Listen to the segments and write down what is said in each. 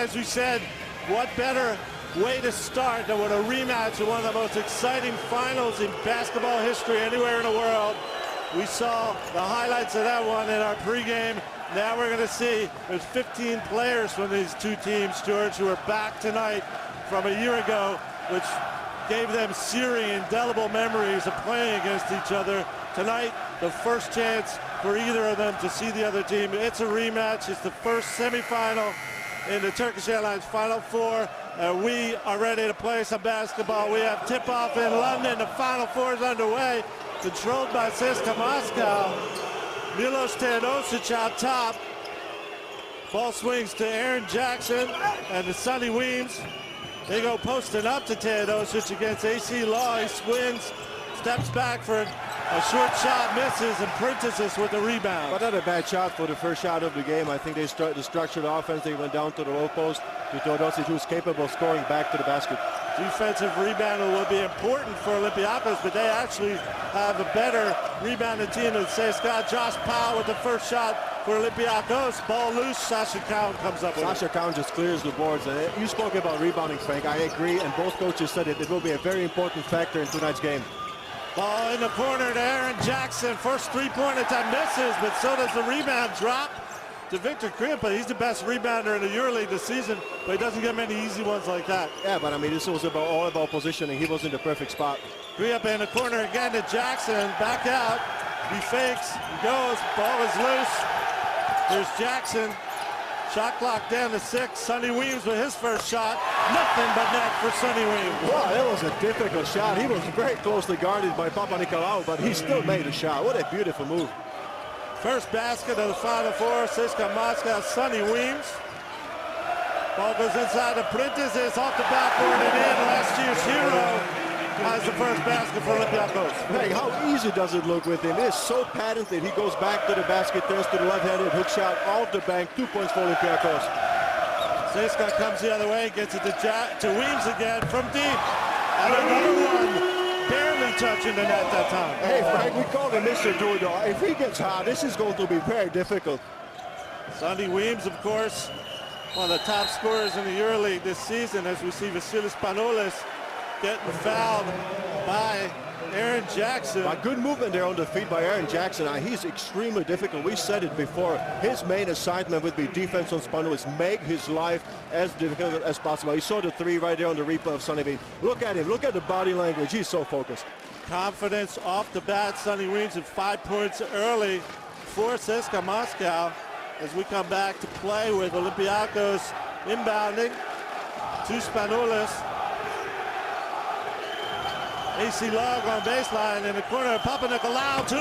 as we said, what better way to start than with a rematch of one of the most exciting finals in basketball history anywhere in the world. We saw the highlights of that one in our pregame. Now we're going to see there's 15 players from these two teams, George, who are back tonight from a year ago, which gave them searing, indelible memories of playing against each other. Tonight, the first chance for either of them to see the other team. It's a rematch. It's the first semifinal in the Turkish Airlines Final Four. We are ready to play some basketball. We have tip-off in London. The Final Four is underway, controlled by CSKA Moscow. Milos Teodosic out top. Ball swings to Aaron Jackson and to Sonny Weems. They go posting up to Teodosic against AC Law. He spins, steps back for a short shot, misses, and Prentices with the rebound. But not a bad shot for the first shot of the game. I think they the structured offense. They went down to the low post to Teodosic, who's capable of scoring back to the basket. Defensive rebounding will be important for Olympiacos, but they actually have a better rebounding team than CSKA. Josh Powell with the first shot for Olympiacos. Ball loose. Sasha Count comes up with it. Sasha Count just clears the boards. And you spoke about rebounding, Frank. I agree, and both coaches said it. It will be a very important factor in tonight's game. Ball in the corner to Aaron Jackson. First three-point attempt misses, but so does the rebound drop to Victor Khryapa. He's the best rebounder in the EuroLeague this season, but he doesn't get many easy ones like that. Yeah, but I mean, this was all about positioning. He was in the perfect spot. Khryapa in the corner again to Jackson. Back out. He fakes. He goes. Ball is loose. There's Jackson. Shot clock down to 6. Sonny Weems with his first shot. Nothing but net for Sonny Weems. Wow, that was a difficult shot. He was very closely guarded by Papanikolaou, but he still made a shot. What a beautiful move. First basket of the Final Four. CSKA Moscow, Sonny Weems. Ball goes inside to Prentices, off the backboard and in. Last year's hero has the first basket for Olympiacos. Hey, how easy does it look with him? It is so patented. He goes back to the basket, turns to the left-handed hook shot off the bank. 2 points for Olympiacos. CSKA comes the other way, gets it to Weems again from deep. And another one. Barely touching the net that time. Hey, Frank, we call him Mr. Do-It-All. If he gets hot, this is going to be very difficult. Sonny Weems, of course, one of the top scorers in the EuroLeague this season, as we see Vasilis Panolis getting fouled by Aaron Jackson. A good movement there on the feet by Aaron Jackson. He's extremely difficult. We said it before. His main assignment would be defense on Panolis, make his life as difficult as possible. He saw the three right there on the replay of Sonny Weems. Look at him. Look at the body language. He's so focused. Confidence off the bat. Sonny Weems at 5 points early for CSKA Moscow as we come back to play with Olympiacos inbounding to Panolis. AC Log on baseline in the corner. Papanikolaou to the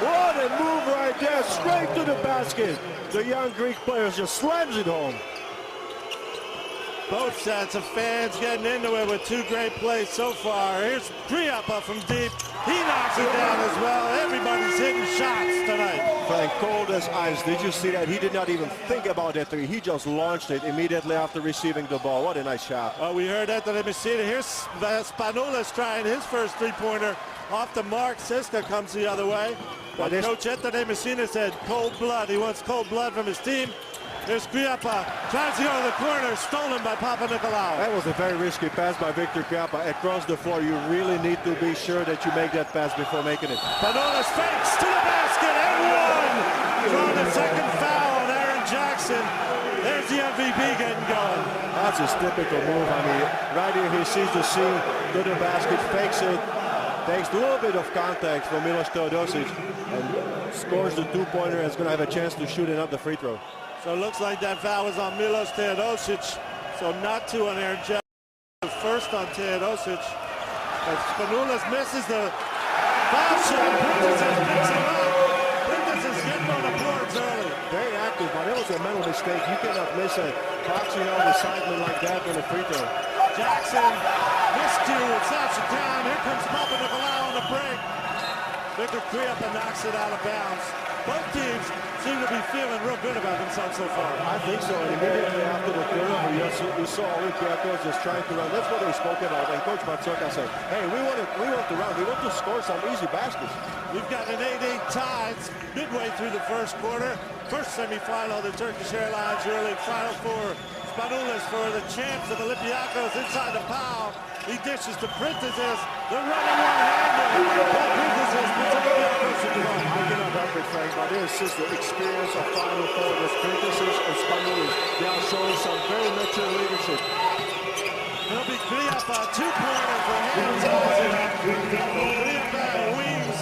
What a move right there, straight to the basket. The young Greek player just slams it home. Both sets of fans getting into it with 2 great plays so far. Here's Khryapa from deep. He knocks it down as well. Everybody's hitting shots tonight. Frank, cold as ice. Did you see that? He did not even think about that three. He just launched it immediately after receiving the ball. What a nice shot. Oh, we heard that. Let me see it. Here's Panolis trying his first three-pointer off the mark. CSKA comes the other way. But Coach Anthony Messina said cold blood. He wants cold blood from his team. There's Khryapa, tries to go to the corner, stolen by Papanikolaou. That was a very risky pass by Victor Khryapa. Across the floor, you really need to be sure that you make that pass before making it. Panolis fakes to the basket and one! Drawing the second foul on Aaron Jackson. There's the MVP getting going. That's his typical move. I mean, right here he sees the seam to the basket, fakes it, takes a little bit of contact from Milos Teodosic, and scores the two-pointer and is going to have a chance to shoot another free throw. So it looks like that foul was on Milos Teodosic, so not 2 on Aaron Jackson. First on Teodosic. As Panolis misses the foul shot, Prentices picks him up. Prentices getting on the boards early. Very active, but it was a mental mistake. You cannot miss a boxing out assignment like that on a free throw. Jackson missed 2, snaps it down. Here comes Papanikolaou on the break. Victor Khryapa knocks it out of bounds. both teams seem to be feeling real good about themselves so far. I think so. And immediately after the third, we saw Olympiacos just trying to run. That's what they spoke about. And Coach Matsuka said, hey, we want to run. We want to score some easy baskets. We've got an 8-8 tie. It's midway through the first quarter. First semifinal of the Turkish Airlines EuroLeague Final Four. Spanoulis for the champs of Olympiacos inside the foul. He dishes to Printezis. They're running one-handed. Printezis puts Olympiacos in front. I cannot help it, Frank, but this is the experience of Final Four with Printezis and Spanoulis. They are showing some very mature leadership. It'll be Khryapa, two-pointer for Hines. Khryapa and Weems.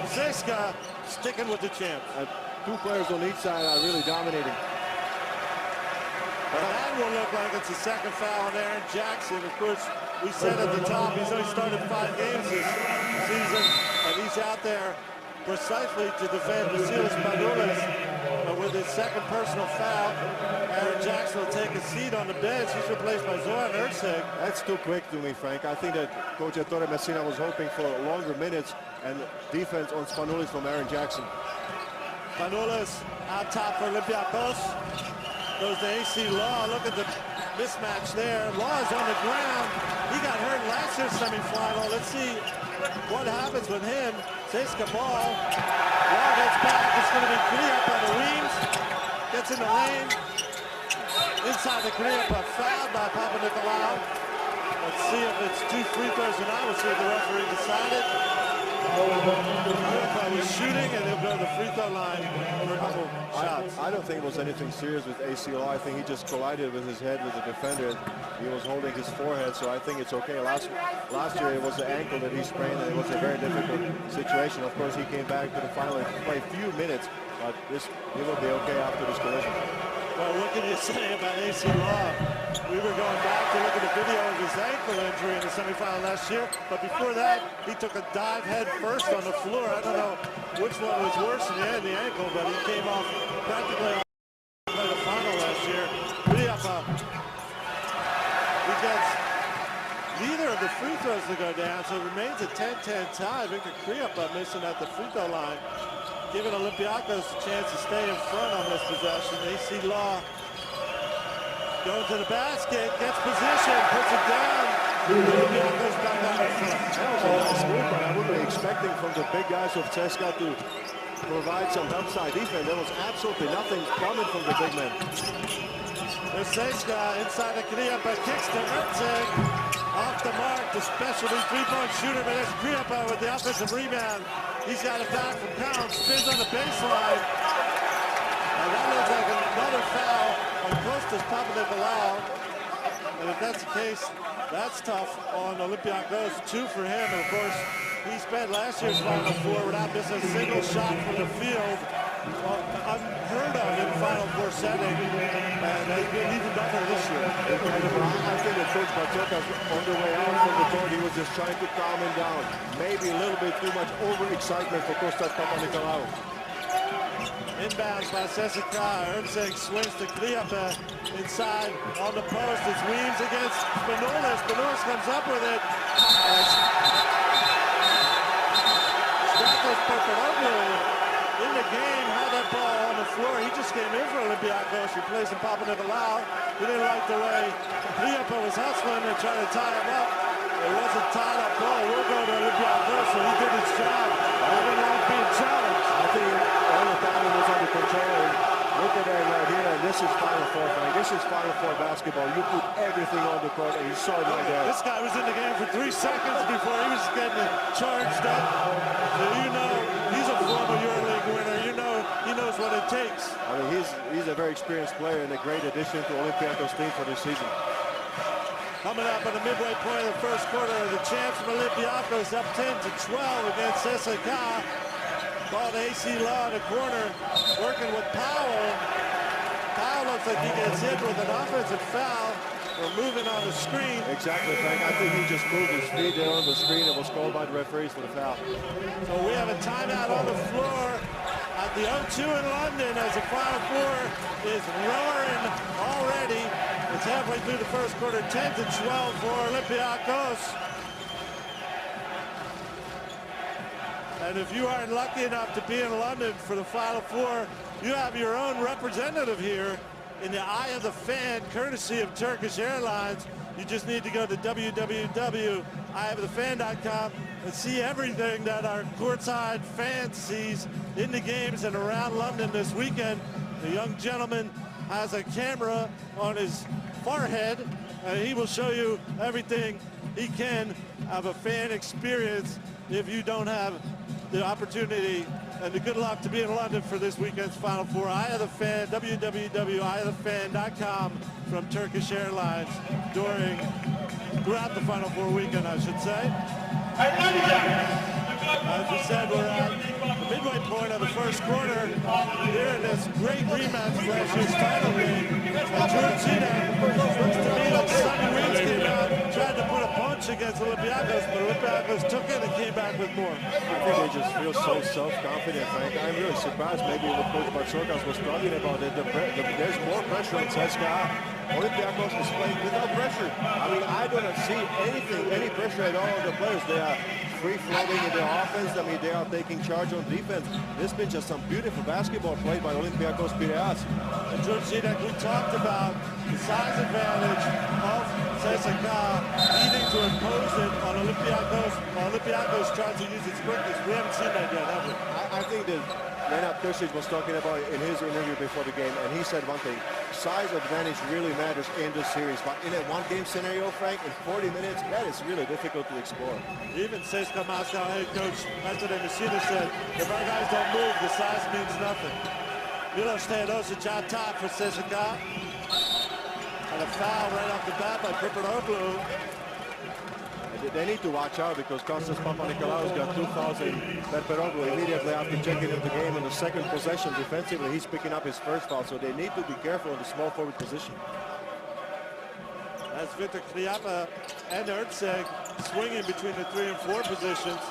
CSKA sticking with the champs. Two players on each side are really dominating. But that will look like it's a second foul on Aaron Jackson. Of course, we said at the top he's only started 5 games this season, and he's out there precisely to defend Vasilis Spanoulis. But with his second personal foul, Aaron Jackson will take a seat on the bench. He's replaced by Zoran Erceg. That's too quick to me, Frank. I think that Coach Ettore Messina was hoping for longer minutes and defense on Spanoulis from Aaron Jackson. Spanoulis out top for Olympiacos. Goes to AC Law. Look at the mismatch there. Law is on the ground. He got hurt last year's semifinal. Let's see what happens with him. CSKA ball. Law gets back. It's going to be Khryapa to Weems. Gets in the lane. Inside the Khryapa. Fouled by Papanikolaou. Let's see if it's 2 free throws or not. We'll see what the referee decided. Khryapa was shooting, and he'll go to the free throw line for a couple shots. I don't think it was anything serious with ACL. I think he just collided with his head with the defender. He was holding his forehead, so I think it's okay. Last year it was the ankle that he sprained, and it was a very difficult situation. Of course, he came back to the final and played a few minutes, but he will be okay after this collision. Well, what can you say about AC Law? We were going back to look at the video of his ankle injury in the semifinal last year, but before that, he took a dive head first on the floor. I don't know which one was worse in the end, the ankle, but he came off practically on the final last year. Khryapa, he gets neither of the free throws to go down, so it remains a 10-10 tie. Victor Khryapa missing at the free throw line, giving Olympiacos a chance to stay in front on this possession. AC Law going to the basket, gets position, puts it down. Olympiacos back out in front. That was a nice move, but I wouldn't be expecting from the big guys of CSKA to provide some upside defense. There was absolutely nothing coming from the big men. There's CSKA inside the Khryapa, kicks to Erceg. Off the mark, the specialty three-point shooter, but there's Khryapa with the offensive rebound. He's got it back from Pound, spins on the baseline. And that looks like another foul on Kostas Papanikolaou. And if that's the case, that's tough on Olympiacos. 2 for him, and of course, he spent last year's Final Four without missing a single shot from the field. Unheard of in Final Four setting, and they've been even better this year. I think that Coach Matsuka on the way out from the court, he was just trying to calm him down. Maybe a little bit too much overexcitement for Kostas Papanikolaou. Inbounds by CSKA. Erceg swings to Khryapa inside on the post. It's Weems against Spanoulis. Spanoulis comes up with it. Stratos Papadoglou in the game, had that ball on the floor. He just came in for Olympiacos, replacing Papanikolaou. He didn't like the way Khryapa was hustling and trying to tie him up. It wasn't tied up ball. We'll go to Olympiacos, so he did his job. I didn't like being challenged. I think all the time it was under control. Look at that right here, and this is Final Four, Frank. This is Final Four basketball. You put everything on the court, and you saw it right there. This guy was in the game for 3 seconds before he was getting charged up. So you know he's a former EuroLeague winner. You know he knows what it takes. I mean, he's a very experienced player and a great addition to Olympiacos team for this season. Coming up at the midway point of the first quarter, the champs from Olympiacos up 10-12 against CSKA. Called AC Law in the corner, working with Powell. Powell looks like he gets hit with an offensive foul. We're moving on the screen. Exactly, Frank. I think he just moved his feet there on the screen and was called by the referees for the foul. So we have a timeout on the floor at the O2 in London as the Final Four is roaring already. It's halfway through the first quarter, 10-12 for Olympiacos. And if you aren't lucky enough to be in London for the Final Four, you have your own representative here in the Eye of the Fan, courtesy of Turkish Airlines. You just need to go to www.eyeofthefan.com and see everything that our courtside fan sees in the games and around London this weekend. The young gentleman has a camera on his forehead, and he will show you everything he can of a fan experience if you don't have the opportunity and the good luck to be in London for this weekend's Final Four. Eye of the Fan, www.eyeofthefan.com from Turkish Airlines throughout the Final Four weekend, I should say. As we said, we're at the midway point of the first quarter here in this great rematch for last year's title game. Looks to me like Sonny Weems came out, tried to put a punch against Olympiacos, but Olympiacos took it and came back with more. I think they just feel so self-confident, Frank. I'm really surprised maybe what Coach Bartzokas was talking about. There's more pressure on CSKA. Olympiacos is playing without pressure. I mean, I do not see any pressure at all on the players. They are free-floating in their offense. I mean, they are taking charge on defense. This has been just some beautiful basketball played by Olympiacos Piraeus. And George Zidek, we talked about the size advantage of CSKA needing to impose it on Olympiacos. Olympiacos trying to use its quickness. We haven't seen that yet, have we? I think that Nenad Krstić was talking about in his interview before the game, and he said one thing: size advantage really matters in this series. But in a one-game scenario, Frank, in 40 minutes, that is really difficult to explore. Even CSKA Moscow head coach Antic said, if our guys don't move, the size means nothing. Milos Teodosic on top for CSKA. And a foul right off the bat by Khryapa. They need to watch out because Kostas Papanikolaou's got 2 fouls in Khryapa immediately after checking into the game. In the second possession defensively, he's picking up his first foul, so they need to be careful in the small forward position. That's Victor Khryapa and Erceg swinging between the 3 and 4 positions.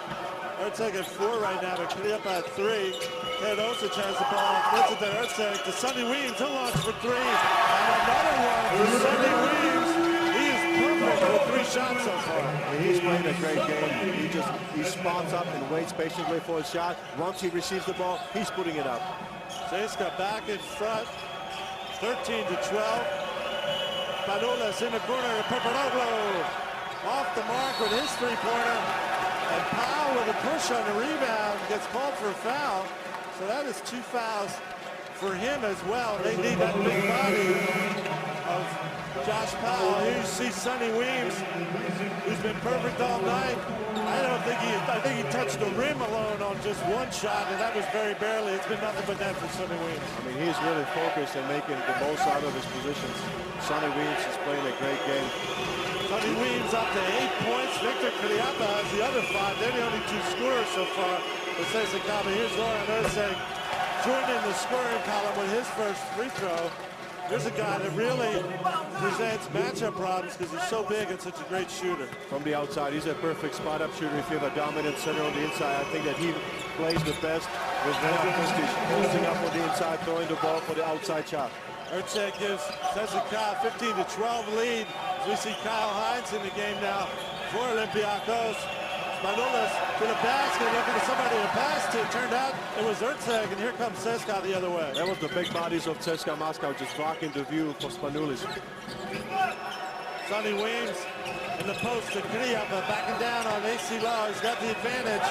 Erceg at 4 right now, but Khryapa at 3. Teodosic has the ball, flips it to Erceg, to Sonny Weems, he'll launch for 3. And another one for Sonny Weems. He is perfect with 3 shots so far. He's playing a great game. He spawns up and waits patiently for a shot. Once he receives the ball, he's putting it up. CSKA back in front, 13-12. Panulis in the corner, Papadoglou off the mark with his 3-pointer. And Powell with a push on the rebound gets called for a foul. So that is 2 fouls for him as well. They need that big body of Josh Powell. Here you see Sonny Weems, who's been perfect all night. I think he touched the rim alone on just 1 shot, and that was very barely. It's been nothing but net for Sonny Weems. I mean, he's really focused and making the most out of his positions. Sonny Weems is playing a great game. Sonny Weems up to 8 points. Victor Khryapa has the other 5. They're the only 2 scorers so far. But CSKA, here's Lauren Erceg joining the scoring column with his first free throw. Here's a guy that really presents matchup problems because he's so big and such a great shooter. From the outside, he's a perfect spot-up shooter. If you have a dominant center on the inside, I think that he plays the best with Nenad Krstić, posting up on the inside, throwing the ball for the outside shot. Erceg gives CSKA 15-12 lead. As we see Kyle Hines in the game now for Olympiacos. Panulis to the basket, looking for somebody to pass to. It turned out it was Erceg, and here comes CSKA the other way. That was the big bodies of CSKA Moscow just blocking the view for Panulis. Sonny Weems in the post to Khryapa, backing down on AC Law. He's got the advantage.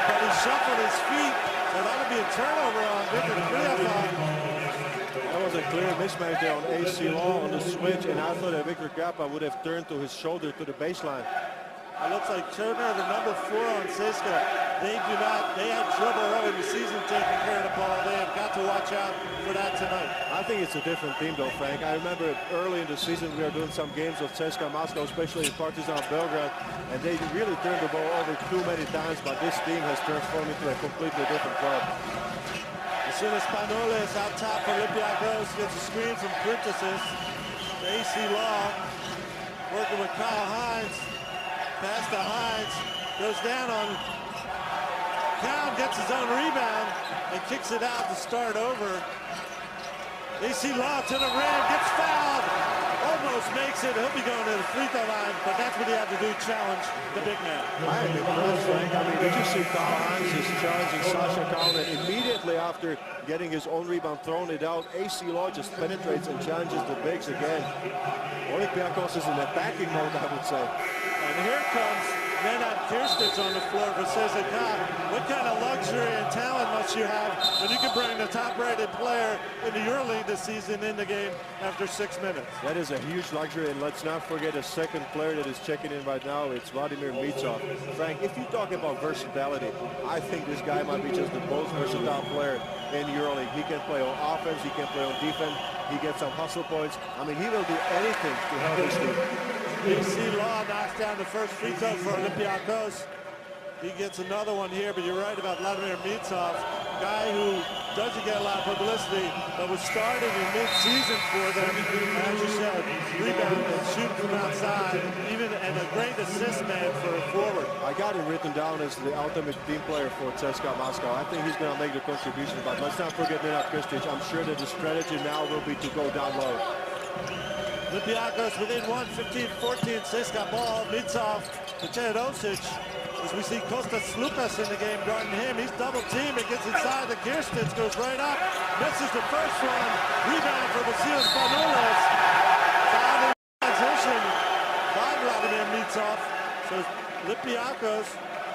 But he shuffled his feet, so that'll be a turnover on Victor Khryapa. That was a clear mismatch there on AC Law on the switch, and I thought that Victor Khryapa would have turned to his shoulder to the baseline. It looks like Turner, the number 4 on CSKA. They had trouble early in the season taking care of the ball. They have got to watch out for that tonight. I think it's a different team though, Frank. I remember early in the season we were doing some games of CSKA Moscow, especially in Partizan Belgrade, and they really turned the ball over too many times, but this team has transformed into a completely different club. As soon as Panulis out top for Olympiacos gets a screen from Prutasis, AC Law working with Kyle Hines. Pass to Hines, goes down on Town, gets his own rebound and kicks it out to start over. AC Law to the rim, gets fouled. almost makes it. He'll be going to the free throw line, but that's what he had to do, challenge the big man. I am impressed, Frank. I mean, did you see Hines is challenging Sasha Kalman immediately after getting his own rebound, throwing it out. AC Law just penetrates and challenges the bigs again. Olympiacos is in attacking mode, I would say. And here comes Nenad Kirstic on the floor for CSKA. What kind of luxury and talent must you have when you can bring the top-rated player in the EuroLeague this season in the game after 6 minutes? That is a huge luxury, and let's not forget a second player that is checking in right now. It's Vladimir Mitsov. Frank, if you talk about versatility, I think this guy might be just the most versatile player in EuroLeague. He can play on offense, he can play on defense, he gets some hustle points. I mean, he will do anything to help his team. AC Law knocks down the first free throw for Olympiacos. He gets another one here, but you're right about Vladimir Mitsov, guy who doesn't get a lot of publicity, but was starting in mid-season for them. As you said, rebound and shoot from outside, even and a great assist man for a forward. I got him written down as the ultimate team player for CSKA Moscow. I think he's going to make the contribution, but let's not forget Nenad Kirstic. I'm sure that the strategy now will be to go down low. Olympiacos within 1, 15-14, CSKA ball, Mitsov to Teodosic. As we see Kostas Slukas in the game guarding him, he's double teamed, it gets inside, the Kirstic goes right up, misses the first one, rebound for Vasilis Spanoulis. Found in transition by Vladimir Mitsov. So Olympiacos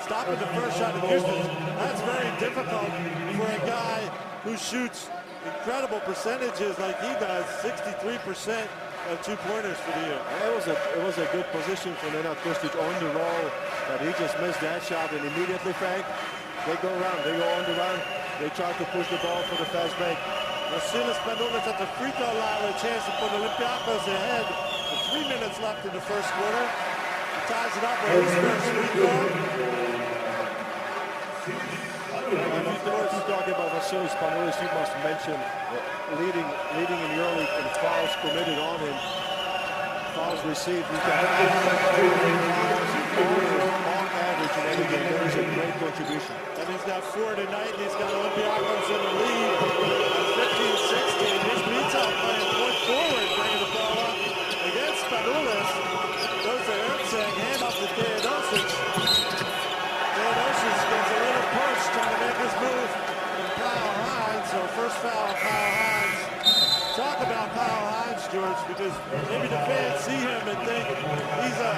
stopping the first shot of Kirstic. That's very difficult for a guy who shoots incredible percentages like he does, 63%. Of 2-pointers for the year. It was a good position for Nenad Kirstic on the roll, but he just missed that shot, and immediately, Frank, they go around, they go on the run, they try to push the ball for the fast break. Vasilis Spanoulis at the free throw line with a chance to put Olympiacos ahead. With 3 minutes left in the first quarter. He ties it up with his first free throw. If you talk about Vasilis Spanoulis, you must mention leading in EuroLeague in fouls committed on him. Fouls received. He's got on average in every game. That is a great contribution. And he's got 4 tonight, and he's got Olympiacos in the lead at 15-16. Here's Mitsov playing point forward, bringing the ball up against Spanoulis. Goes to Antic, hand off to Teodosic. Teodosic gets a little push, trying to make his move from Kyle Hines. So first foul on Kyle Hines. Talk about Kyle Hines, George, because maybe the fans see him and think he's a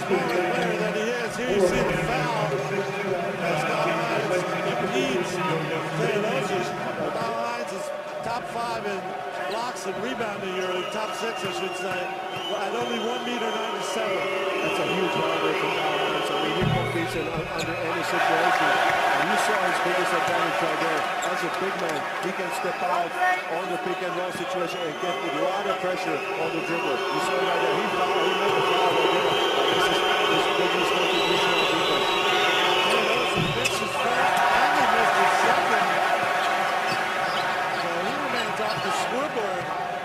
smaller player than he is. Here you see the foul as Kyle Hines impedes Teodosic. Kyle Hines is top 5 in blocks and rebounding EuroLeague, top 6 I should say, at only 1.97 meters. That's a huge number from Kyle Hines. I mean, he competes under any situation. And you saw his biggest advantage right there. As a big man, he can step out on the pick and roll situation and get a lot of pressure on the dribble. You saw right there, he made the foul right there. This is his biggest contribution on defense. Teodosic missed his first and he missed his second. So he remains off the scoreboard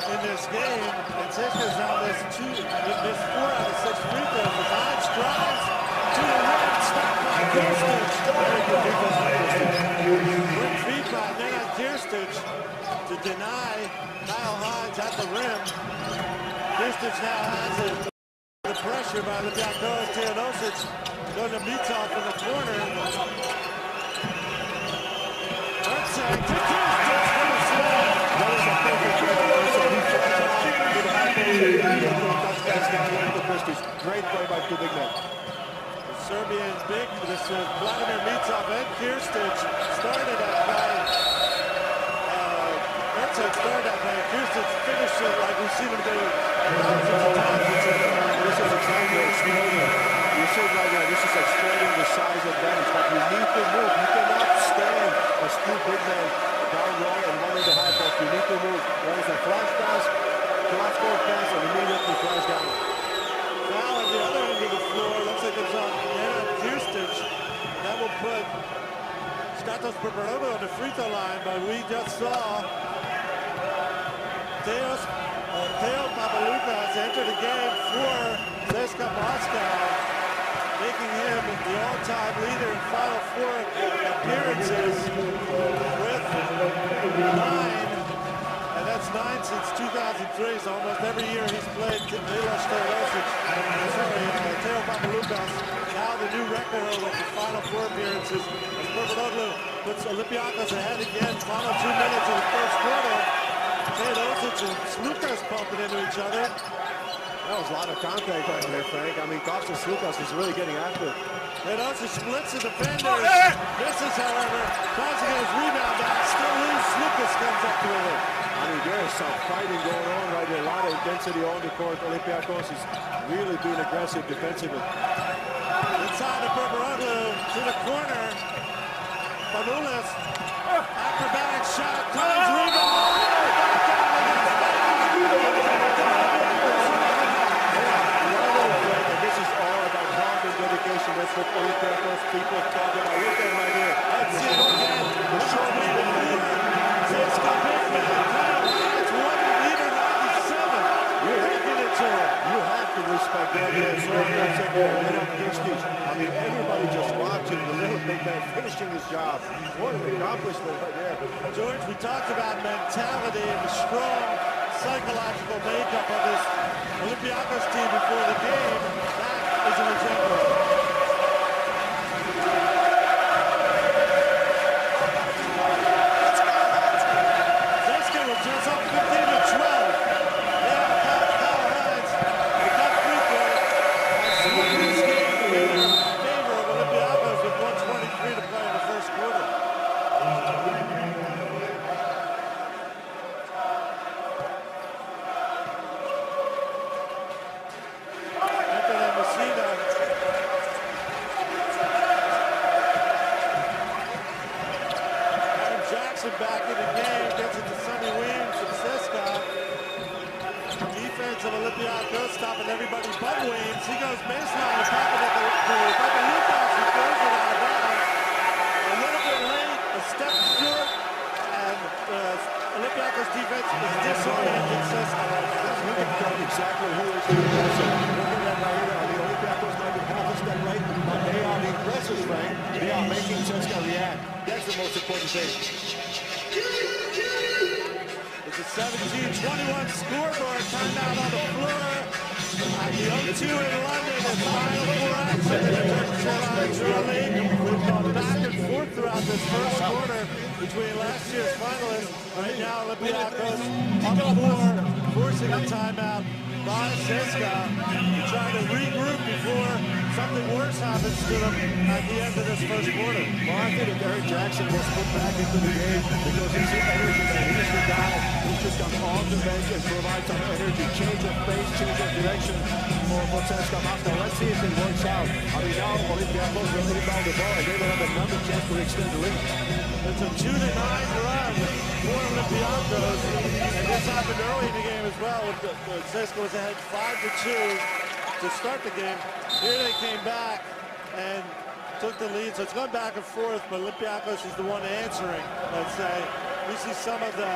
in this game. And CSKA's now missed 4 out of 6 free throws. As Hines drives to the rim, stopped by Kirstic. Very good defense by Kirstic. Quick feed by Nenad Kirstic to deny Kyle Hines at the rim. Kirstic now has it. The pressure by the Olympiacos. Teodosic going to Mitsov in the corner. Antic to Kirstic for the slam. That was a perfect great play by the big man. The Serbian big, this is Vladimir Mitsov and Kirstic started at by Antic started at by Kirstic finished it like we've seen him do thousands of times. This is a time to explode. You see right now, this is exploiting the size advantage, but you need to move. You cannot stand as 2 big men down low and one in the high post. You need to move. There is a flash pass, cross court pass, and immediately flash down. Now at the other end of the floor, looks like it's on Nenad Kirstic. That will put Statos Paparodo on the free throw line, but we just saw Teo Papaloukas enter the game for CSKA Moscow, making him the all-time leader in Final Four appearances with 9. And that's 6'9" since 2003, so almost every year he's played Milos Teodosic. Teo Papaloukas. Now the new record holder for Final Four appearances as Purple puts Olympiacos ahead again. Final 2 minutes of the first quarter. Teodosic and Slukas bumping into each other. That was a lot of contact right there, Frank. I mean, Kostas Slukas is really getting active. Teodosic splits the defenders. Misses, however. Tries to get his rebound back. Still loose. Slukas comes up to it. I mean, there's some fighting going on right here. A lot of intensity on the court. Olympiacos is really being aggressive defensively. Inside the Purple to the corner. Panulis. Acrobatic shot. Times rebound. This is all about hard and dedication. That's what Olympiacos people talk about. Look at right here. Let's see it again. The short lead. CSKA big man. Hines won leader 97. You're taking it to him. You have to respect that. I mean, everybody just watching the little big man finishing his job. What an accomplishment right there. George, we talked about mentality and the strong psychological makeup of this Olympiacos team before the game. That is an example. CSKA will turn up 15-12. Now, Kyle Hines, the cut free throw, has swung this game in favor of Olympiacos with 1:23 to play in the first quarter. Back in the game, gets it to Sonny Weems from CSKA. Defense of Olympiacos stopping everybody but Weems. He goes baseline to pop it at the Papaloukas, who throws it out of bounds. A little bit late, a step short, and Olympiacos defense is disorienting CSKA. You can tell exactly who is doing this. Look at that right here. The Olympiacos might be half a step late, but they are the aggressors, Frank. They are making CSKA react. That's the most important thing. It's a 17-21 scoreboard. Timeout on the floor. At the 0-2 in London, it's Final Four action in the Turkish Airlines EuroLeague. We've gone back and forth throughout this first quarter between last year's finalists. Right now, Olympiacos on the floor, forcing a timeout by CSKA to try to regroup before something worse happens to them at the end of this first quarter. Well, I think that Derek Jackson was put back into the game because he's the energy man. He's the guy who should come off the bench and provide some energy, change of pace, change of direction for CSKA Moscow. Let's see if it works out. I mean, now Olympiacos will inbound the ball and they will have another chance to extend the lead. It's a 2-9 run for Olympiacos, and this happened early in the game as well. CSKA was ahead 5-2 to start the game. Here they came back and took the lead, so it's gone back and forth, but Olympiacos is the one answering, let's say. We see some of the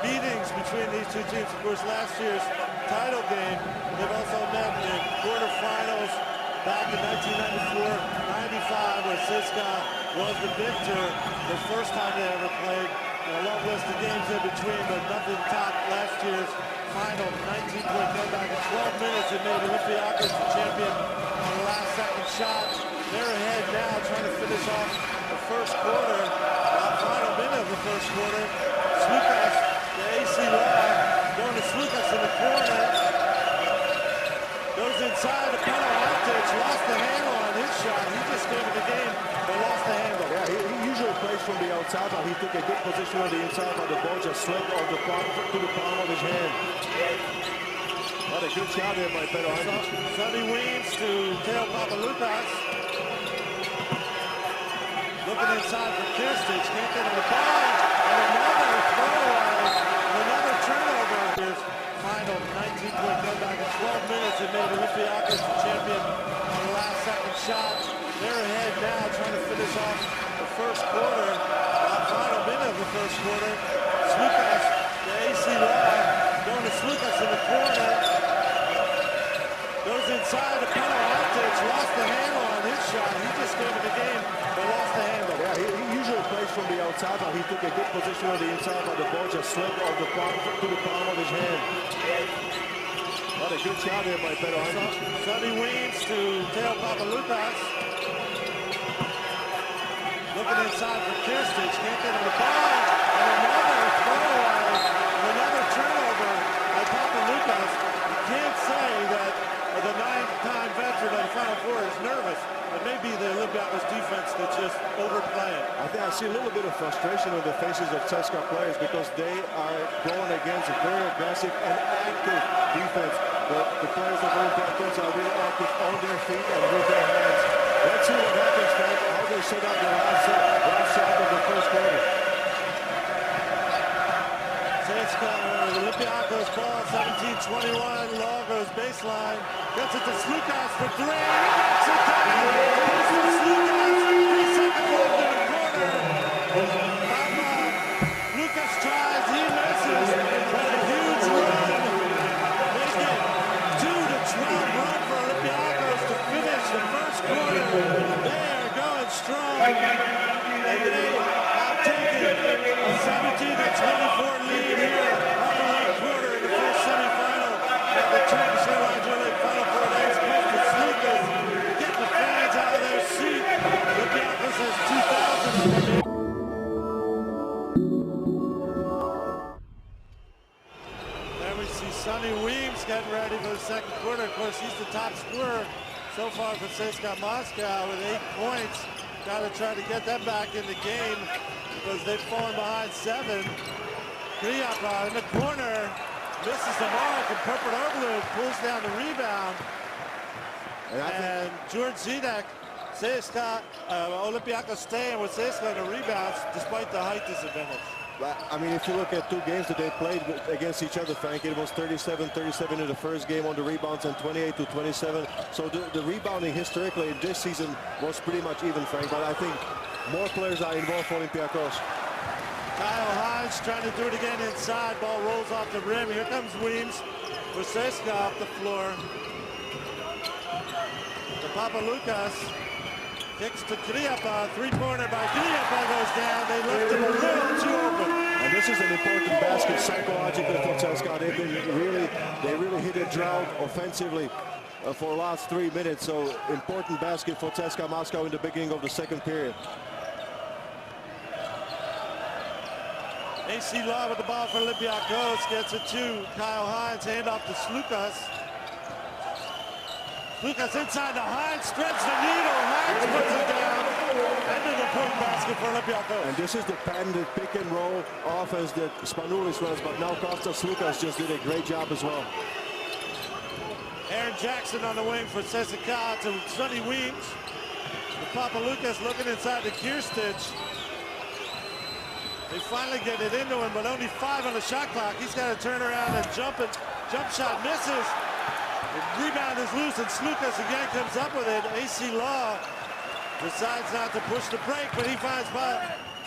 meetings between these two teams. Of course, last year's title game, they've also met in quarterfinals back in 1994-95, where CSKA was the victor the first time they ever played. A long list of games in between, but nothing topped last year's final 19-point comeback in 12 minutes. It made Olympiacos the champion on the last second shot. They're ahead now, trying to finish off the first quarter. Final minute of the first quarter. Slukas, the AC line, going to Slukas in the corner. Goes inside to Antic, lost the handle on his shot. He just gave it the game, but lost the handle. Yeah, he usually plays from the outside, but he took a good position on the inside, but the ball just slipped on the palm, to the palm of his hand. What a good shot there by Pedro Antic. Sonny Weems to Teo Papaloukas. Looking inside for Kirstich, can't get him the ball. And another throwaway, another turnover. Here's final 19-point comeback in 12 minutes. It made Olympiacos the champion on the last second shot. They're ahead now, trying to finish off the first quarter. Final minute of the first quarter. Slukas, the AC line, going to Slukas in the corner. Goes inside to Antic, lost the handle on his shot. He just gave it the game, but lost the handle. Yeah, he usually plays from the outside, but he took took a good position on the inside, but the ball just slipped off the palm to the palm of his hand. What a good shot here by Pedro Hines. Sonny Weems to Teo Papaloukas. Looking inside for Kirstich, can't get him the ball. And another throwaway, another turnover by Papaloukas. You can't say that the 9-time veteran of the Final Four is nervous. It may be the Olympiacos defense that's just overplaying. I think I see a little bit of frustration on the faces of CSKA players because they are going against a very aggressive and active defense. The players of Olympiacos are really active on their feet and with their hands. Let's see what happens, Frank, how they set up the last shot of the first quarter. Olympiacos ball, 17-21. Law goes baseline. Gets it to Slukas for three. Knocks it down. Goes to Slukas. 3 seconds left in the corner. Lucas tries. He misses. But a huge run. Make it 2-12 run for Olympiacos to finish the first quarter. They are going strong. And they have taken a 17-24 lead here. Sonny Weems getting ready for the second quarter. Of course, he's the top scorer so far for CSKA Moscow with 8 points. Got to try to get them back in the game because they've fallen behind 7. Khryapa in the corner misses the mark, and Perperoglou pulls down the rebound. And George Zidek, CSKA, Olympiacos staying with CSKA in the rebounds despite the height disadvantage. I mean, if you look at 2 games that they played against each other, Frank, it was 37-37 in the first game on the rebounds and 28-27. So the rebounding historically in this season was pretty much even, Frank. But I think more players are involved for Olympiacos. Kyle Hines trying to do it again inside. Ball rolls off the rim. Here comes Weems for CSKA off the floor. To Papaloukas. Kicks to Khryapa, 3-pointer by Khryapa goes down. They left him a little too open. And this is an important basket psychologically for CSKA. They really hit a drought offensively for the last 3 minutes. So important basket for CSKA Moscow in the beginning of the second period. AC Law with the ball for Olympiacos, gets it to Kyle Hines, hand off to Slukas. Slukas inside to Hines, spreads the needle, Hines puts it down. End of the point basket for Olympiacos. And this is the patented pick and roll offense that Spanoulis runs, but now Kostas Slukas just did a great job as well. Aaron Jackson on the wing for CSKA to Sonny Weems. Papaloukas looking inside to Kirstich. They finally get it into him, but only 5 on the shot clock. He's got to turn around and jump it. Jump shot misses. The rebound is loose, and Slukas again comes up with it. AC Law decides not to push the break, but he finds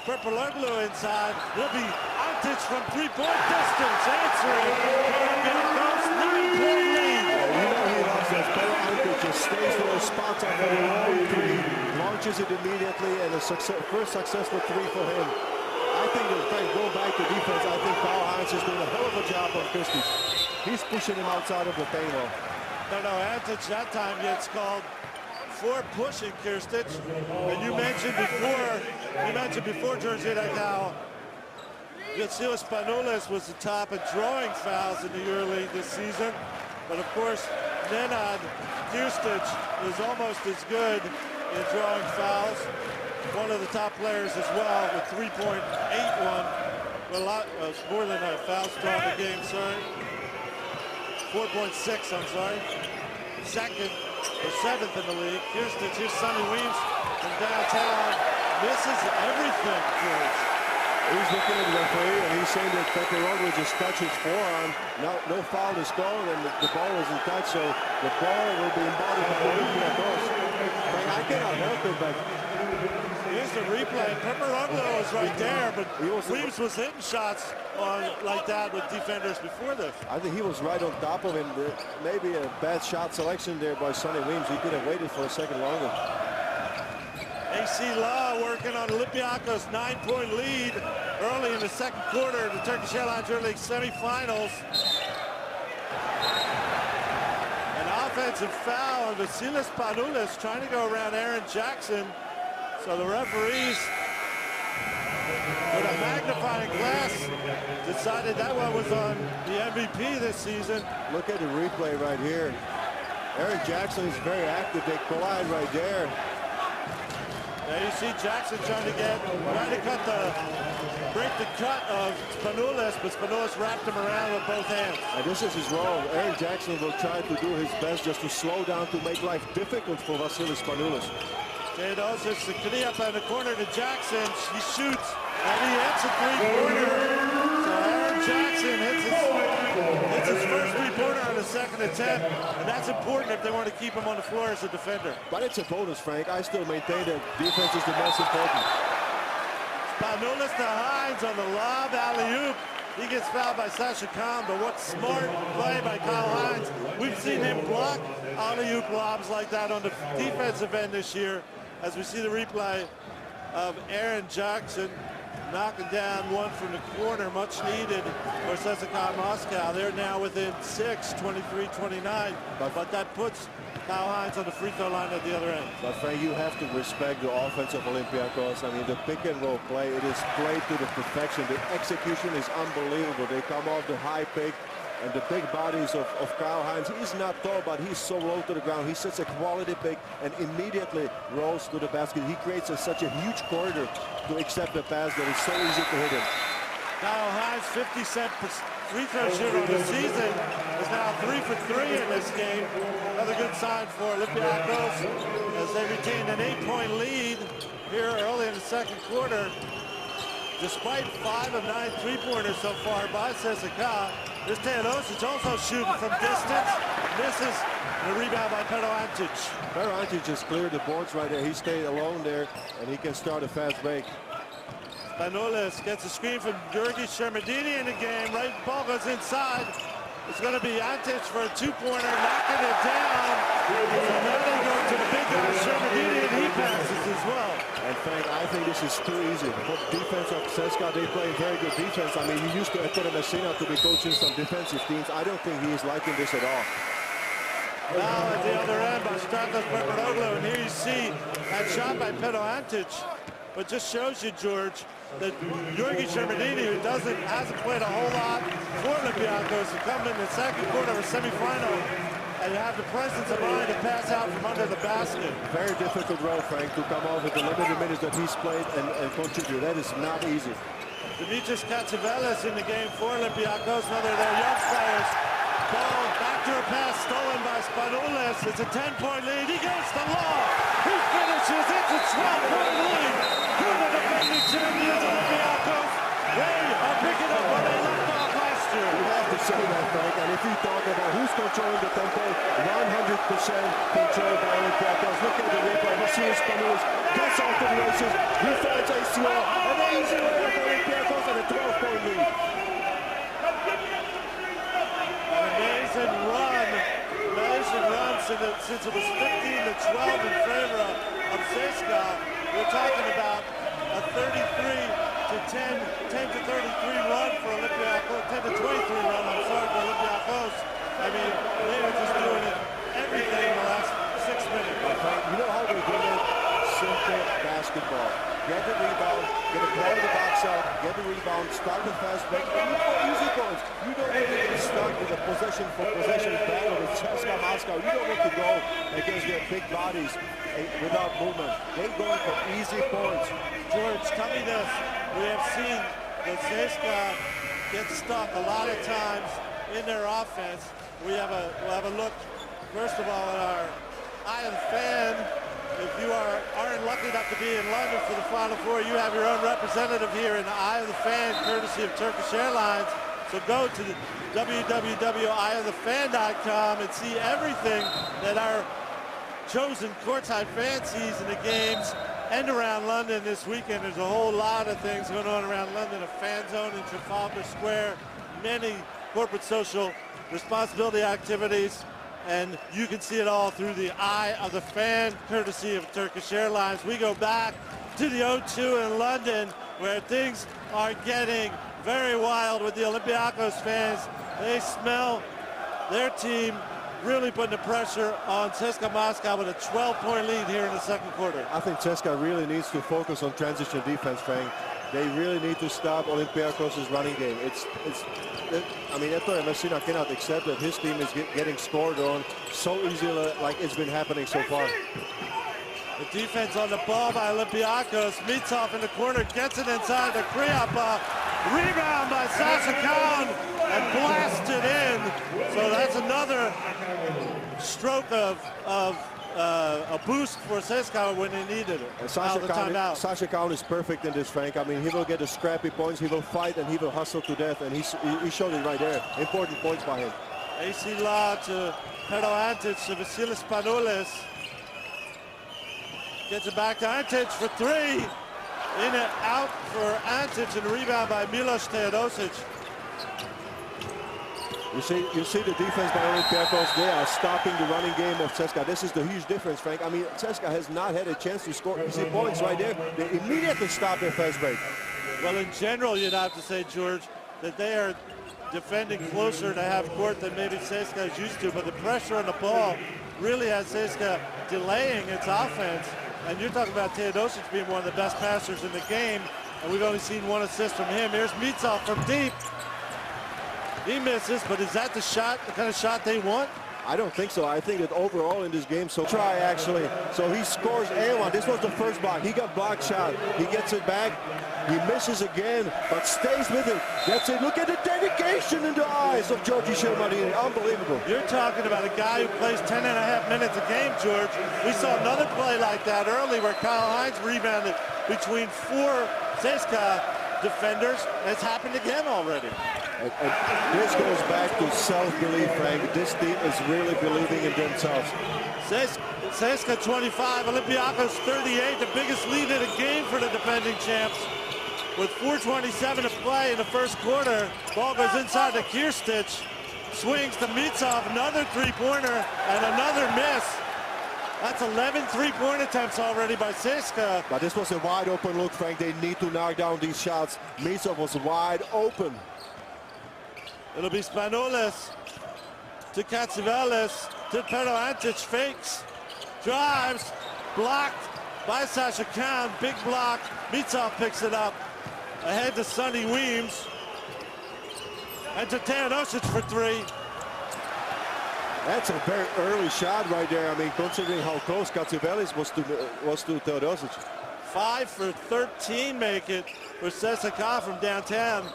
Perperoglou inside. It'll be Antic from 3-point distance, answering. Olympiacos 9-point lead. You know he loves that. Antic just stays for those spots after the long 3, launches it immediately, and a first successful 3 for him. I think that Frank, going back to defense, I think Kyle Hines is doing a hell of a job on Kirstich. He's pushing him outside of the paint. No, Antic that time gets called for pushing Kirstich. And you mentioned before, George Zidek, how Vasilis Spanoulis was the top at drawing fouls in the EuroLeague this season. But of course, Nenad Kirstich is almost as good in drawing fouls. One of the top players as well with 3.81. Well, more than a foul drawn a game, sorry. 4.6, I'm sorry. 2nd or 7th in the league. Here's Sonny Weems from downtown. Misses everything, George. He's looking at the referee, and he's saying that Perperoglou just touched his forearm. No foul is called, and the ball isn't touched, so the ball will be embodied by Olympiacos. I cannot help it, but here's the replay. Perperoglou was right there, but Weems was hitting shots like that with defenders before this. I think he was right on top of him. Maybe a bad shot selection there by Sonny Weems. He could have waited for a second longer. AC Law working on Olympiacos' 9-point lead. early in the second quarter of the Turkish Airlines EuroLeague semifinals. An offensive foul on Vasilis Spanoulis trying to go around Aaron Jackson. So the referees, with a magnifying glass, decided that one was on the MVP this season. Look at the replay right here. Aaron Jackson is very active. They collide right there. There you see Jackson trying to break the cut of Spanoulis, but Spanoulis wrapped him around with both hands. And this is his role. Aaron Jackson will try to do his best just to slow down, to make life difficult for Vasilis Spanoulis. Theodosic to Khryapa in the corner to Jackson. He shoots, and he hits a three-pointer. So Aaron Jackson hits his first three-pointer on the second attempt, and that's important if they want to keep him on the floor as a defender. But it's a bonus, Frank. I still maintain that defense is the most important. Spanoulis to Hines on the lob alley-oop. He gets fouled by Sasha Kahn, but what smart play by Kyle Hines. We've seen him block alley-oop lobs like that on the defensive end this year, as we see the replay of Aaron Jackson knocking down one from the corner, much needed for CSKA Moscow. They're now within 6, 23-29, but that puts Kyle Hines on the free throw line at the other end. But Frank, you have to respect the offense of Olympiacos. I mean, the pick and roll play, it is played to the perfection. The execution is unbelievable. They come off the high pick, and the big bodies of Kyle Hines. He's not tall, but he's so low to the ground. He sets a quality pick and immediately rolls to the basket. He creates such a huge corridor to accept the pass that is so easy to hit him. Kyle Hines, 50% free throw shooter on the season, is now 3 for 3 in this game. Another good sign for Olympiacos as they retained an 8-point lead here early in the second quarter. Despite 5 of 9 three-pointers so far by CSKA, this Theodosic also shooting from distance, misses, and a rebound by Antic. Antic just cleared the boards right there. He stayed alone there, and he can start a fast break. Spanoulis gets a screen from Giorgi Shermadini in the game. Right ball goes inside. It's going to be Antic for a two-pointer, knocking it down. So now they go to the big guy, Shermadini, and he passes as well. And Frank, I think this is too easy. For defense of CSKA, they play very good defense. I mean, he used to Ettore Messina to be coaching some defensive teams. I don't think he is liking this at all. Now at the other end by Stratos Papadoglou, and here you see that shot by Antic. But just shows you, George, that Giorgi Shermadini, who hasn't played a whole lot for Olympiacos, to come in the second quarter of a semifinal and have the presence of mind to pass out from under the basket. Very difficult role, Frank, to come off with the limited minutes that he's played and contribute. That is not easy. Dimitris Katsavelis in the game for Olympiacos, another of their young players. Ball back to a pass stolen by Spanoulis. It's a 10-point lead. He goes to Law. He finishes. It's a 12-point lead. For the defending champions Olympiacos. They are picking up where they left off last year. You have to say that, Frank. And if you talk about who's controlling the tempo, 100% controlled by Olympiacos. Look at the replay. Vasilis Spanoulis gets off to the races. He finds ACL. An easy way for Olympiacos and a 12-point lead. Amazing run since it was 15-12 in favor of CSKA. We're talking about a 33-10, 10-33 run for Olympiacos, 10-23 run, I'm sorry, for Olympiacos. I mean, they were just doing everything in the last 6 minutes. You know how they're doing it? Simple basketball. Get the rebound, get a ball in the box out, get the rebound, start the fast break, and you put easy points. You don't need to start with a possession battle with CSKA Moscow. You don't need to go against their big bodies without movement. They're going for easy points. George, tell me this. We have seen that CSKA get stuck a lot of times in their offense. We'll have a look, first of all, at our Eye of the Fan. If you aren't lucky enough to be in London for the Final Four, you have your own representative here in the Eye of the Fan, courtesy of Turkish Airlines. So go to www.eyeofthefan.com and see everything that our chosen courtside fan sees in the games and around London this weekend. There's a whole lot of things going on around London, a fan zone in Trafalgar Square, many corporate social responsibility activities. And you can see it all through the Eye of the Fan, courtesy of Turkish Airlines. We go back to the O2 in London, where things are getting very wild with the Olympiacos fans. They smell their team really putting the pressure on CSKA Moscow with a 12-point lead here in the second quarter. I think CSKA really needs to focus on transition defense, Frank. They really need to stop Olympiacos' running game. I mean, Ettore Messina cannot accept that his team is getting scored on so easily like it's been happening so far. The defense on the ball by Olympiacos. Mitsov in the corner, gets it inside to Khryapa. Rebound by Sasha Khan and blasted in. So that's another stroke of a boost for CSKA when they needed it. Sasha Khan is perfect in this, Frank. I mean, he will get the scrappy points, he will fight, and he will hustle to death, and he showed it right there. Important points by him. AC La to Pero Antic to Vasilis Spanoulis. Gets it back to Antic for three. In and out for Antic, and a rebound by Milos Teodosic. You see the defense by Olympiacos. They are stopping the running game of CSKA. This is the huge difference, Frank. I mean, CSKA has not had a chance to score. You see points right there. They immediately stop their fast break. Well, in general, you'd have to say, George, that they are defending closer to half court than maybe CSKA is used to. But the pressure on the ball really has CSKA delaying its offense. And you're talking about Teodosic being one of the best passers in the game, and we've only seen one assist from him. Here's Mitsov from deep. He misses, but is that the kind of shot they want? I don't think so. I think that overall in this game, so try actually. So he scores A1. This was the first block. He got block shot. He gets it back. He misses again, but stays with it. That's it. Look at the dedication in the eyes of Giorgi Shilmarini. Unbelievable. You're talking about a guy who plays 10.5 minutes a game, George. We saw another play like that early where Kyle Hines rebounded between 4 CSKA defenders. It's happened again already. And this goes back to self-belief, Frank. This team is really believing in themselves. CSKA 25, Olympiacos 38, the biggest lead in the game for the defending champs. With 4:27 to play in the first quarter, ball goes inside to Kirstich, swings to Mitsov, another three-pointer, and another miss. That's 11 three-point attempts already by CSKA. But this was a wide-open look, Frank. They need to knock down these shots. Mitsov was wide open. It'll be Spanoulis to Katsivelis to Pero Antic, fakes, drives, blocked by Sasha Khan, big block. Mitsov picks it up. Ahead to Sonny Weems. And to Teodosic for three. That's a very early shot right there. I mean, considering how close Katsivelis was to Teodosic. 5 for 13 make it for CSKA from downtown.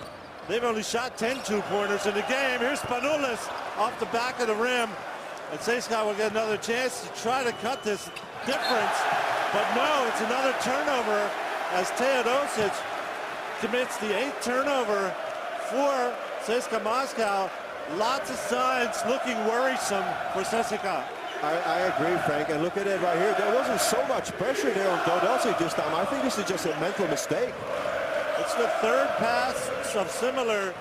They've only shot 10 two-pointers in the game. Here's Spanoulis off the back of the rim. And CSKA will get another chance to try to cut this difference. But no, it's another turnover as Teodosic commits the 8th turnover for CSKA Moscow. Lots of signs looking worrisome for CSKA. I agree, Frank. And look at it right here. There wasn't so much pressure there on Teodosic this time. I think this is just a mental mistake. It's the third pass of similar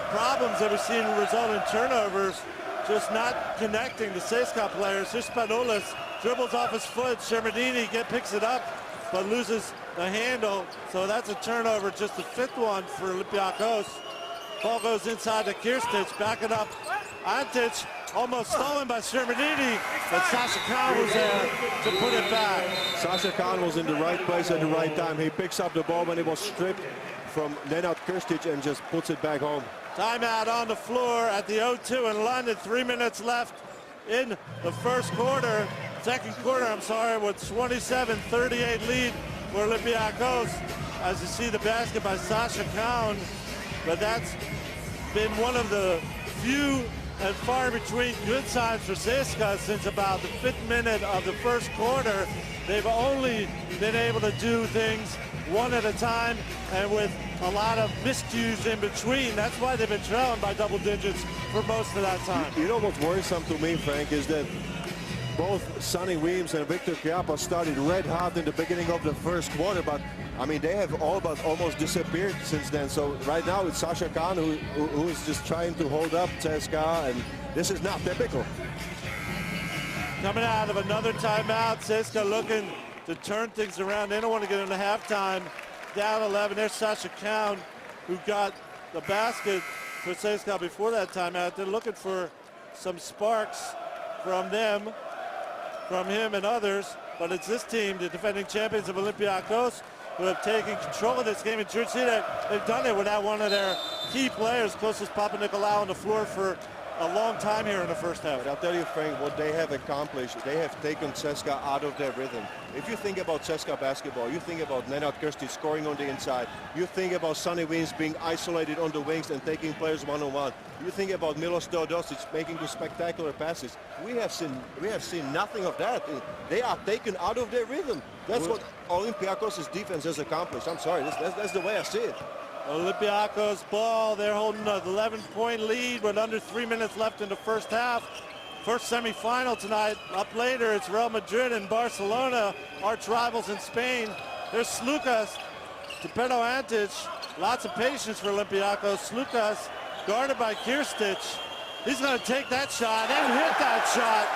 problems that we've seen result in turnovers, just not connecting the CSKA players. Here's Spanoulis, dribbles off his foot. Shermadini picks it up, but loses the handle. So that's a turnover, just the 5th one for Olympiacos. Ball goes inside to Kirstich, backing up. Antic, almost stolen by Shermadini, but Sasha Khan was there to put it back. Sasha Khan was in the right place at the right time. He picks up the ball when it was stripped from Nenad Kirstich and just puts it back home. Timeout on the floor at the O2 in London. 3 minutes left in the first quarter. Second quarter, I'm sorry, with 27-38 lead for Olympiacos. As you see the basket by Sasha Khan, but that's been one of the few and far between good signs for CSKA since about the 5th minute of the first quarter. They've only been able to do things one at a time and with a lot of miscues in between. That's why they've been trailing by double digits for most of that time. You know what's worrisome to me, Frank, is that both Sonny Weems and Victor Khryapa started red hot in the beginning of the first quarter, but I mean, they have all but almost disappeared since then. So right now it's Sasha Khan who is just trying to hold up CSKA, and this is not typical. Coming out of another timeout, CSKA looking to turn things around. They don't want to get into halftime down 11. There's Sasha Kaun, who got the basket for CSKA before that timeout. They're looking for some sparks from them, from him and others. But it's this team, the defending champions of Olympiacos, who have taken control of this game. And you see that they've done it without one of their key players, Kostas Papanikolaou, on the floor for a long time here in the first half. But I'll tell you, Frank, what they have accomplished, they have taken CSKA out of their rhythm. If you think about CSKA basketball, you think about Nenad Krstić scoring on the inside. You think about Sonny Weems being isolated on the wings and taking players one-on-one. You think about Milos Teodosic making the spectacular passes. We have seen nothing of that. They are taken out of their rhythm. That's what Olympiacos' defense has accomplished. I'm sorry, that's the way I see it. Olympiacos ball, they're holding an 11-point lead with under 3 minutes left in the first half. First semifinal tonight. Up later, it's Real Madrid and Barcelona, arch rivals in Spain. There's Slukas to Pedro Antic. Lots of patience for Olympiacos. Slukas guarded by Krstić. He's going to take that shot and hit that shot.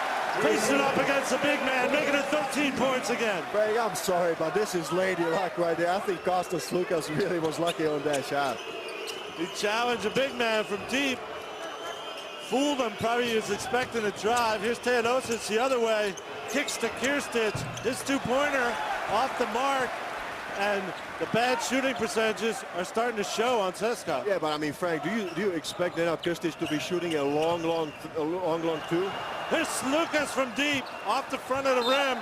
Facing up against the big man, making it 13 points again. Greg, I'm sorry, but this is lady luck right there. I think Kostas Slukas really was lucky on that shot. He challenged a big man from deep. Fooled him, probably he was expecting a drive. Here's Teodosic the other way. Kicks to Krstić. His two-pointer off the mark. And the bad shooting percentages are starting to show on CSKA. Yeah, but I mean, Frank, do you expect Nenad Krstić to be shooting a long two? Here's Slukas from deep, off the front of the rim.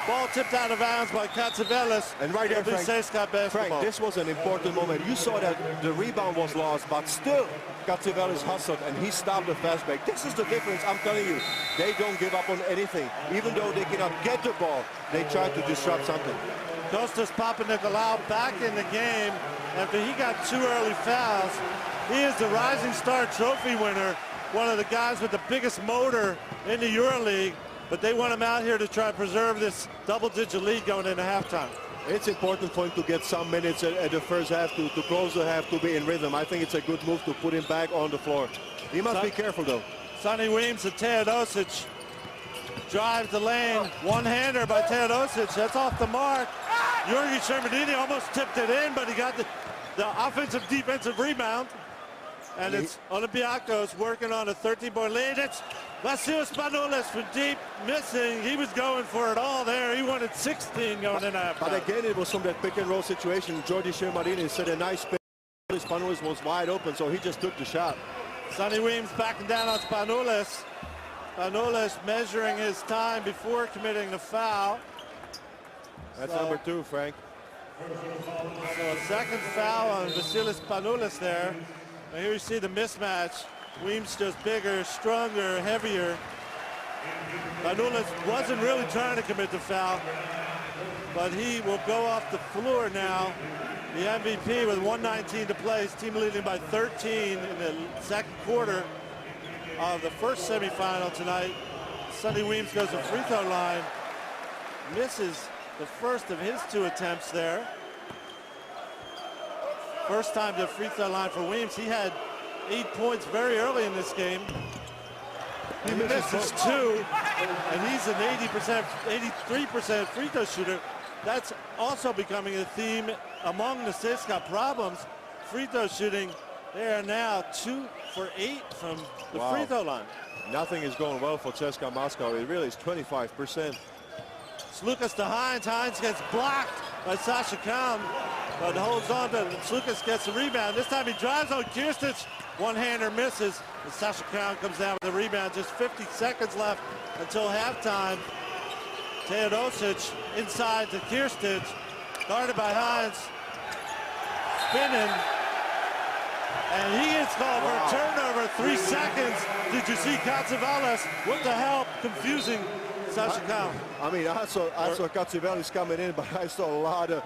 Ball tipped out of bounds by Katsevelis. And right there, Frank, CSKA basketball. Frank, this was an important moment. You saw that the rebound was lost, but still Katsevelis hustled and he stopped the fast break. This is the difference, I'm telling you. They don't give up on anything. Even though they cannot get the ball, they try to disrupt something. Kostas Papanikolaou back in the game after he got 2 early fouls. He is the Rising Star Trophy winner, one of the guys with the biggest motor in the EuroLeague, but they want him out here to try to preserve this double-digit lead going into halftime. It's important for him to get some minutes at the first half, to close the half, to be in rhythm. I think it's a good move to put him back on the floor. He must be careful, though. Sonny Weems and Teodosic drives the lane. One-hander by Teodosic. That's off the mark. Yorgi Shermadini almost tipped it in, but he got the offensive-defensive rebound. And it's Olympiacos working on a 13-point lead. It's Vasilis Spanoulis from deep, missing. He was going for it all there. He wanted 16 going in halftime. But again, it was from that pick-and-roll situation. Yorgi Shermadini set a nice pick. Spanoulis was wide open, so he just took the shot. Sonny Weems backing down on Spanoulis. Spanoulis measuring his time before committing the foul. That's number 2, Frank. So a second foul on Vasilis Spanoulis there. And here you see the mismatch. Weems just bigger, stronger, heavier. Spanoulis wasn't really trying to commit the foul, but he will go off the floor now. The MVP with 1:19 to play. His team leading by 13 in the second quarter of the first semifinal tonight. Sonny Weems goes to free throw line. Misses the first of his 2 attempts there. First time to free throw line for Weems. He had 8 points very early in this game. He misses 2, and he's an 83% free throw shooter. That's also becoming a theme among the CSKA problems. Free throw shooting, they are now 2 for 8 from the free throw line. Nothing is going well for CSKA Moscow. It really is 25%. Slukas to Hines. Hines gets blocked by Sasha Kaun, but holds on to Slukas, gets the rebound. This time he drives on Krstić. One-hander misses, and Sasha Kaun comes down with the rebound. Just 50 seconds left until halftime. Teodosic inside to Krstić, guarded by Hines. Spinning, and he gets called for a turnover. 3 seconds. Did you see Katsevelis with the help confusing Sasha Kaun? I mean, I saw Katsevelis coming in, but I saw a lot of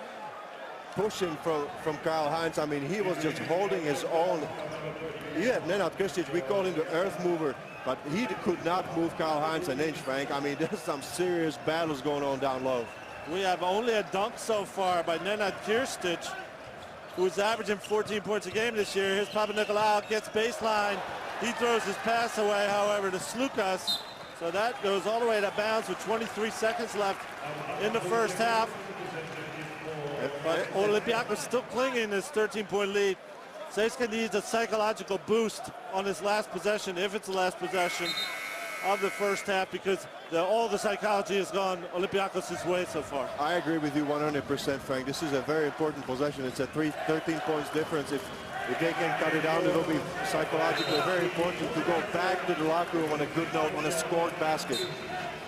pushing from Kyle Hines. I mean, he was just holding his own. You have Nenad Krstić, we call him the earth mover, but he could not move Kyle Hines an inch, Frank. I mean, there's some serious battles going on down low. We have only a dunk so far by Nenad Krstić, who's averaging 14 points a game this year. Here's Papanikolaou, gets baseline. He throws his pass away, however, to Slukas. So that goes all the way to bounds with 23 seconds left in the first half. But Olympiacos still clinging this 13-point lead. CSKA needs a psychological boost on his last possession, if it's the last possession of the first half, because all the psychology has gone Olympiacos' way so far. I agree with you 100%, Frank. This is a very important possession. It's a 13 points difference. If they can cut it down, it'll be psychologically very important to go back to the locker room on a good note, on a scored basket.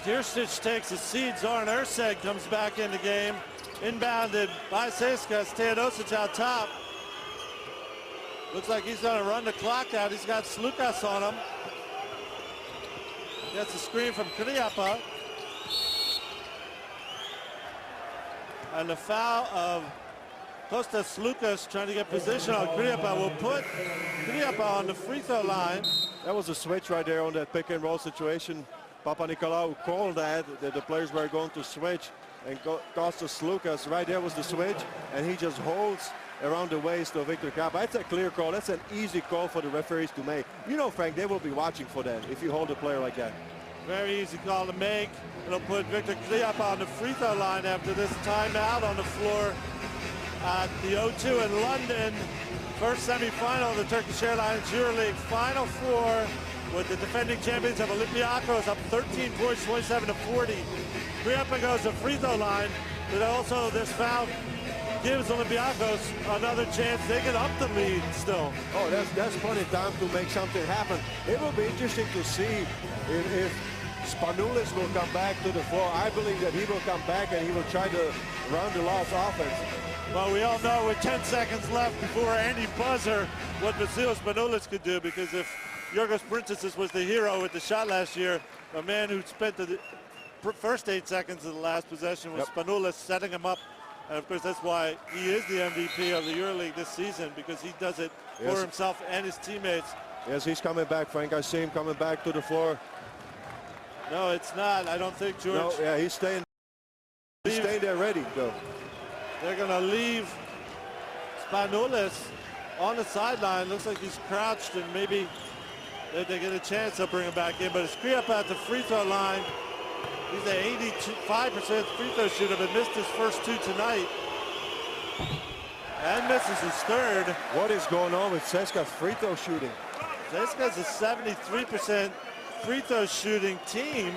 Kirsic takes a seat. Zoran Erceg comes back in the game. Inbounded by CSKA. Stojanovic out top. Looks like he's going to run the clock out. He's got Slukas on him. Gets a screen from Khryapa. And the foul of Kostas Slukas trying to get position on Khryapa will put Khryapa on the free throw line. That was a switch right there on that pick and roll situation. Papa Nicolau called that the players were going to switch, and Kostas Slukas right there was the switch, and he just holds around the waist of Victor Khryapa. That's a clear call. That's an easy call for the referees to make. You know, Frank, they will be watching for that if you hold a player like that. Very easy call to make. It'll put Victor Khryapa on the free throw line after this timeout on the floor at the O2 in London. First semifinal of the Turkish Airlines EuroLeague Final Four, with the defending champions of Olympiacos up 13 points, 27-40. Khryapa goes to free throw line, but also this foul gives Olympiacos another chance. They get up the lead still. Oh, that's plenty of time to make something happen. It will be interesting to see if Spanoulis will come back to the floor. I believe that he will come back and he will try to run the last offense. Well, we all know with 10 seconds left before any buzzer what Vasilis Spanoulis could do, because if Yorgos Princesis was the hero with the shot last year, a man who spent the first 8 seconds of the last possession was Spanoulis setting him up. And of course, that's why he is the MVP of the EuroLeague this season, because he does it for himself and his teammates. Yes, he's coming back, Frank. I see him coming back to the floor. No, it's not. I don't think, George. No, yeah, he's staying there ready, though. They're going to leave Spanoulis on the sideline. Looks like he's crouched, and maybe if they get a chance, they'll bring him back in. But it's Khryapa at the free throw line. He's an 85% free throw shooter, but missed his first 2 tonight. And misses his third. What is going on with CSKA's free throw shooting? CSKA's a 73% free throw shooting team,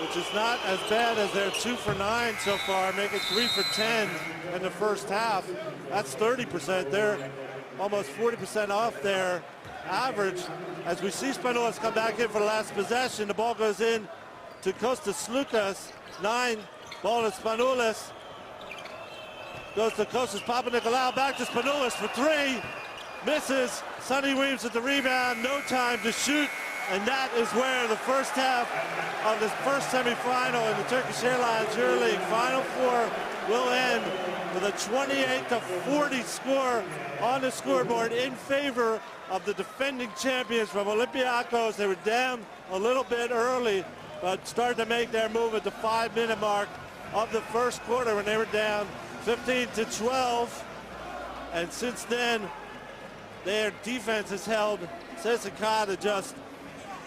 which is not as bad as their 2 for 9 so far, making 3 for 10 in the first half. That's 30%. They're almost 40% off their average. As we see Spanoulis come back in for the last possession, the ball goes in to Kostas Slukas. 9, ball to Spanoulis. Goes to Kostas Papanikolaou, back to Spanoulis for 3. Misses. Sonny Weems with the rebound, no time to shoot. And that is where the first half of this first semifinal in the Turkish Airlines EuroLeague Final Four will end with a 28-40 score on the scoreboard in favor of the defending champions from Olympiacos. They were down a little bit early, but started to make their move at the 5-minute mark of the first quarter when they were down 15-12. And since then, their defense has held CSKA to just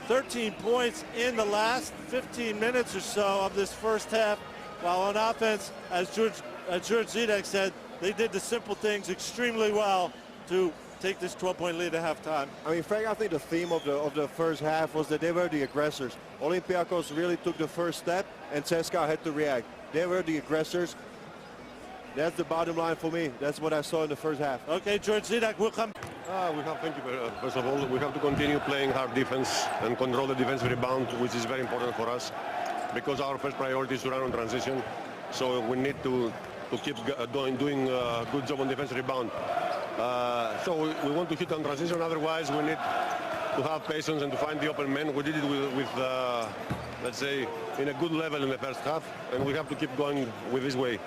13 points in the last 15 minutes or so of this first half, while on offense, as George Zidek said, they did the simple things extremely well to take this 12-point lead at halftime. I mean, Frank, I think the theme of the first half was that they were the aggressors. Olympiacos really took the first step, and CSKA had to react. They were the aggressors. That's the bottom line for me. That's what I saw in the first half. Okay, George Zidek will come. Thank you. First of all, we have to continue playing hard defense and control the defensive rebound, which is very important for us, because our first priority is to run on transition. So we need to keep doing a good job on defensive rebound. So we want to hit on transition. Otherwise, we need to have patience and to find the open man. We did it with let's say, in a good level in the first half, and we have to keep going with this way.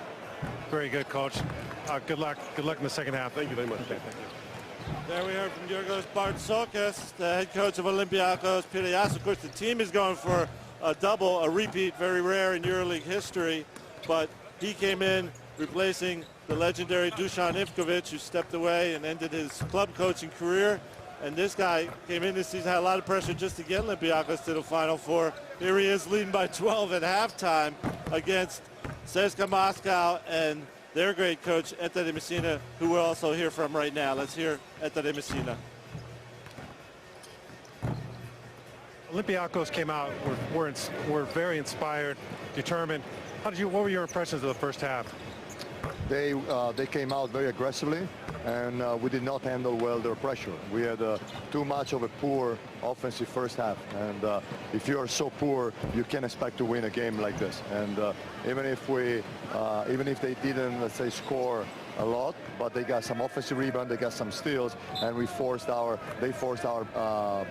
Very good, Coach. Good luck. Good luck in the second half. Thank you very much. Thank you. There we heard from Yorgos Bartsokis, the head coach of Olympiacos. Piraeus, of course, the team is going for a repeat, very rare in EuroLeague history, but he came in replacing the legendary Dusan Ivkovic, who stepped away and ended his club coaching career. And this guy came in this season, had a lot of pressure just to get Olympiacos to the Final Four. Here he is leading by 12 at halftime against CSKA Moscow and their great coach, Antic de Messina, who we'll also hear from right now. Let's hear Antic de Messina. Olympiacos came out, were very inspired, determined. What were your impressions of the first half? They came out very aggressively, and we did not handle well their pressure. We had too much of a poor offensive first half, and if you are so poor, you can't expect to win a game like this. And even if they didn't, let's say, score a lot, but they got some offensive rebound, they got some steals, and they forced our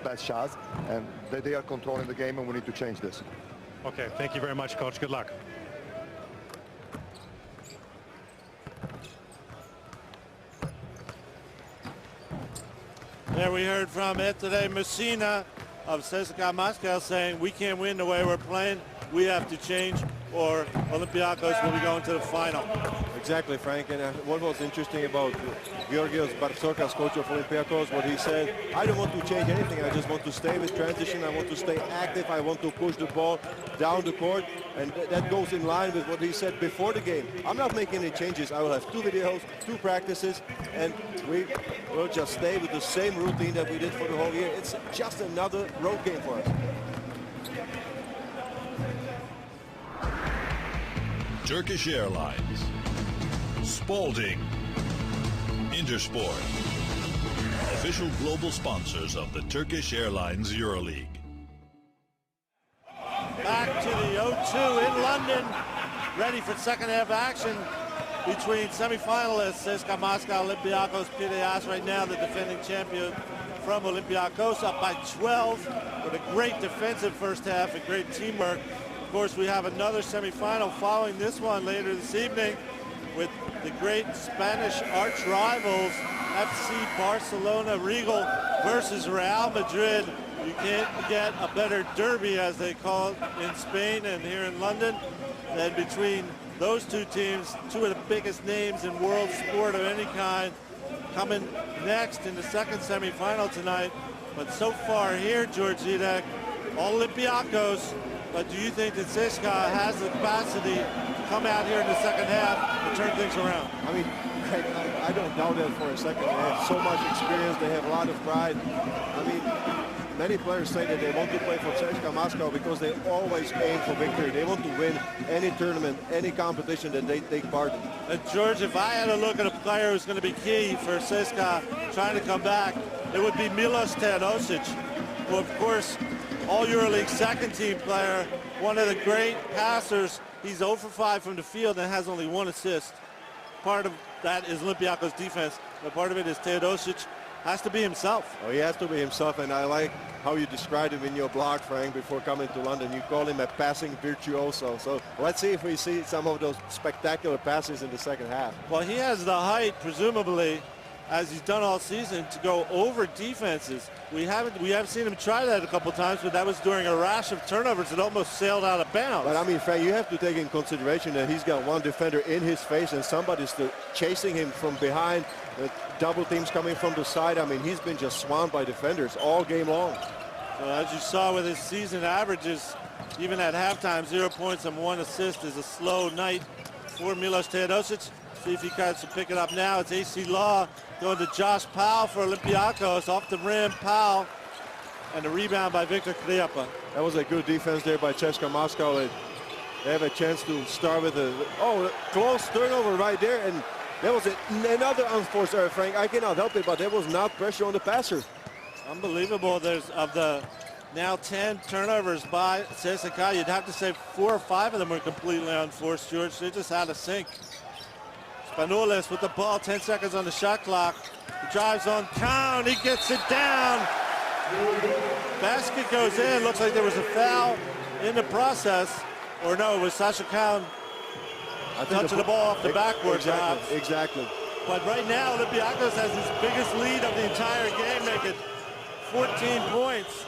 best shots, and they are controlling the game, and we need to change this. Okay, thank you very much, Coach. Good luck. There we heard from Antic de Messina of CSKA Moscow saying, we can't win the way we're playing. We have to change, or Olympiacos will be going to the final. Exactly, Frank. And what was interesting about Georgios Bartzokas, coach of Olympiacos, what he said, I don't want to change anything. I just want to stay with transition. I want to stay active. I want to push the ball down the court. And that goes in line with what he said before the game. I'm not making any changes. I will have 2 videos, 2 practices, and we will just stay with the same routine that we did for the whole year. It's just another road game for us. Turkish Airlines, Spalding, Intersport, official global sponsors of the Turkish Airlines EuroLeague. Back to the O2 in London, ready for second half action between semifinalists CSKA Moscow, Olympiacos, Piraeus right now, the defending champion from Olympiacos, up by 12 with a great defensive first half and great teamwork. Of course, we have another semifinal following this one later this evening with the great Spanish arch rivals, FC Barcelona Regal versus Real Madrid. You can't get a better derby, as they call it in Spain and here in London, than between those two teams, two of the biggest names in world sport of any kind, coming next in the second semifinal tonight. But so far here, George Zidek, Olympiacos. But do you think that CSKA has the capacity to come out here in the second half and turn things around? I mean, I don't doubt that for a second. They have so much experience. They have a lot of pride. I mean, many players say that they want to play for CSKA Moscow because they always aim for victory. They want to win any tournament, any competition that they take part in. And George, if I had to look at a player who's going to be key for CSKA trying to come back, it would be Milos Teodosic, who, of course, all EuroLeague second team player, one of the great passers. He's 0 for 5 from the field and has only 1 assist. Part of that is Olympiacos' defense, but part of it is Teodosic has to be himself. Oh, he has to be himself, and I like how you described him in your blog, Frank, before coming to London. You call him a passing virtuoso. So let's see if we see some of those spectacular passes in the second half. Well, he has the height, presumably, as he's done all season, to go over defenses. We have seen him try that a couple times, but that was during a rash of turnovers that almost sailed out of bounds. But I mean, Frank, you have to take in consideration that he's got one defender in his face and somebody's still chasing him from behind. Double teams coming from the side. I mean, he's been just swamped by defenders all game long. So as you saw with his season averages, even at halftime, 0 points and 1 assist is a slow night for Milos Teodosic. See if he can pick it up now. It's AC Law going to Josh Powell for Olympiacos. Off the rim, Powell. And a rebound by Victor Khryapa. That was a good defense there by CSKA Moscow. They have a chance to start with a close turnover right there. And there was another unforced error, Frank. I cannot help it, but there was not pressure on the passer. Unbelievable. There's of the now 10 turnovers by CSKA. You'd have to say 4 or 5 of them were completely unforced, George. They just had a sink. Spanolis with the ball, 10 seconds on the shot clock. He drives on Town, he gets it down. Basket goes in, looks like there was a foul in the process. Or no, it was Sasha Town touching the ball off the backboard. Exactly. But right now, Olympiacos has his biggest lead of the entire game, making 14 points.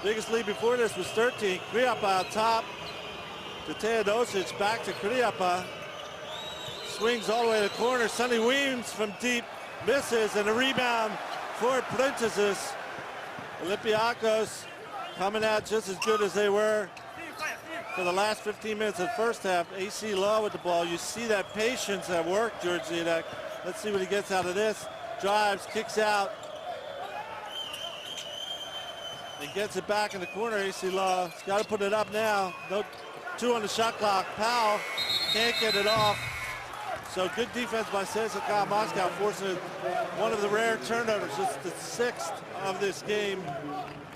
Biggest lead before this was 13. Khryapa out top to Teodosic, back to Khryapa. Swings all the way to the corner. Sonny Weems from deep misses, and a rebound for Printezis. Olympiacos coming out just as good as they were for the last 15 minutes of the first half. AC Law with the ball. You see that patience at work, George Zidek. Let's see what he gets out of this. Drives, kicks out, and gets it back in the corner. AC Law. He's got to put it up now. No, 2 on the shot clock. Powell can't get it off. So good defense by CSKA Moscow, forcing one of the rare turnovers. It's the 6th of this game.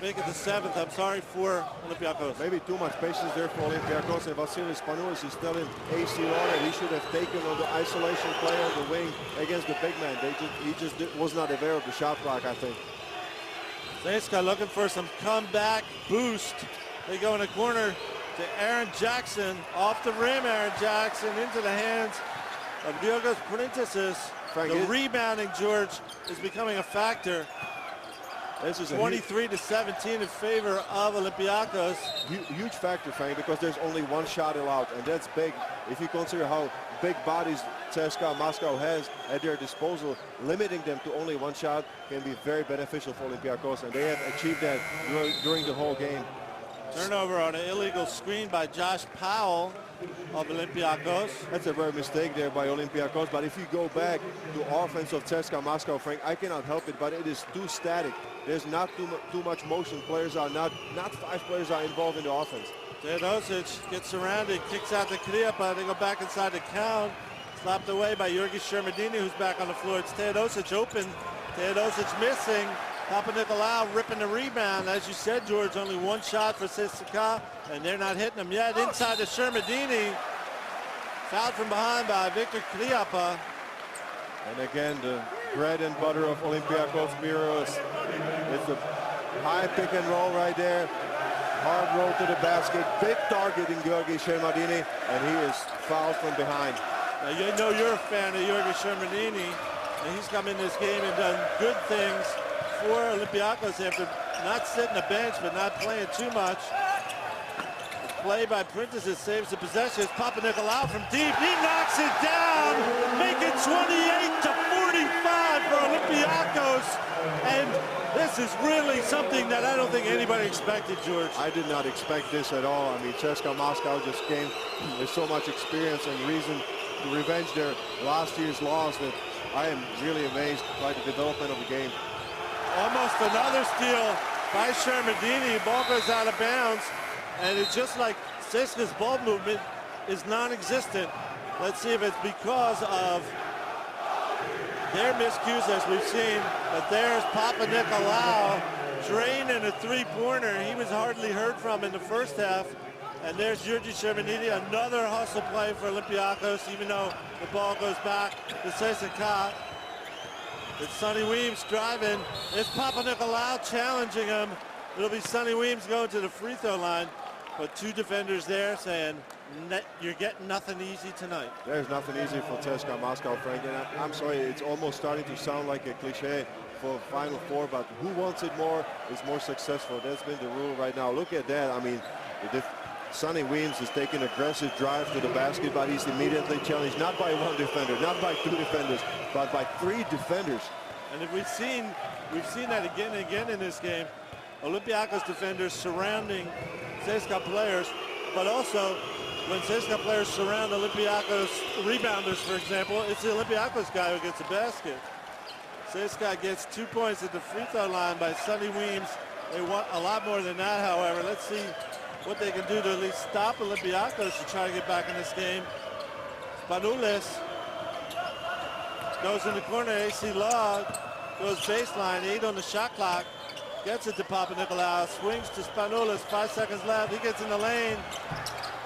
Make it the 7th, I'm sorry, for Olympiacos. Maybe too much patience there for Olympiacos, and Vasilis Spanoulis is telling AC Law that he should have taken on the isolation play on the wing against the big man. He just was not aware of the shot clock, I think. CSKA looking for some comeback boost. They go in the corner to Aaron Jackson. Off the rim, Aaron Jackson into the hands of Diogos Prentices. The rebounding, George, is becoming a factor. This is 23-17 in favor of Olympiacos. Huge factor, Frank, because there's only one shot allowed, and that's big. If you consider how big bodies CSKA Moscow has at their disposal, limiting them to only one shot can be very beneficial for Olympiacos, and they have achieved that during the whole game. Turnover on an illegal screen by Josh Powell of Olympiacos. That's a rare mistake there by Olympiacos, but if you go back to offense of CSKA Moscow, Frank, I cannot help it, but it is too static. There's not too much motion. Players are not 5 players are involved in the offense. Teodosic gets surrounded, kicks out to Khryapa. They go back inside the count. Slapped away by Yorgi Shermadini, who's back on the floor. It's Teodosic open. Teodosic missing. Papanikolaou ripping the rebound. As you said, George, only one shot for CSKA, and they're not hitting them yet. Inside to Shermadini. Fouled from behind by Victor Khryapa. And again, the bread and butter of Olympiacos Miros. It's a high pick and roll right there. Hard roll to the basket. Big target in Yorgi Shermadini, and he is fouled from behind. Now, you know you're a fan of Yorgi Shermadini, and he's come in this game and done good things for Olympiacos after not sitting the bench but not playing too much. The play by Prentices saves the possession. It's Papanikolaou from deep. He knocks it down, make it 28-45 for Olympiacos. And this is really something that I don't think anybody expected, George. I did not expect this at all. I mean, CSKA Moscow just came with so much experience and reason to revenge their last year's loss that I am really amazed by the development of the game. Almost another steal by Shermadini. Ball goes out of bounds, and it's just like CSKA's ball movement is non-existent. Let's see if it's because of their miscues, as we've seen. But there's Papanikolaou draining a three-pointer. He was hardly heard from in the first half. And there's Yorgi Shermadini, another hustle play for Olympiacos, even though the ball goes back to CSKA. It's Sonny Weems driving. It's Papanikolaou challenging him. It'll be Sonny Weems going to the free throw line. But 2 defenders there saying, you're getting nothing easy tonight. There's nothing easy for CSKA Moscow, Frank. And I'm sorry, it's almost starting to sound like a cliche for Final Four, but who wants it more is more successful. That's been the rule right now. Look at that. I mean, Sonny Weems is taking aggressive drive to the basket, but he's immediately challenged, not by 1 defender, not by 2 defenders, but by 3 defenders. And if we've seen that again and again in this game. Olympiacos defenders surrounding CSKA players, but also when CSKA players surround Olympiacos rebounders, for example, it's the Olympiacos guy who gets the basket. CSKA gets 2 points at the free throw line by Sonny Weems. They want a lot more than that, however. Let's see what they can do to at least stop Olympiacos to try to get back in this game. Spanoulis goes in the corner. AC Law goes baseline, 8 on the shot clock. Gets it to Papanikolaou, swings to Spanoulis, 5 seconds left. He gets in the lane,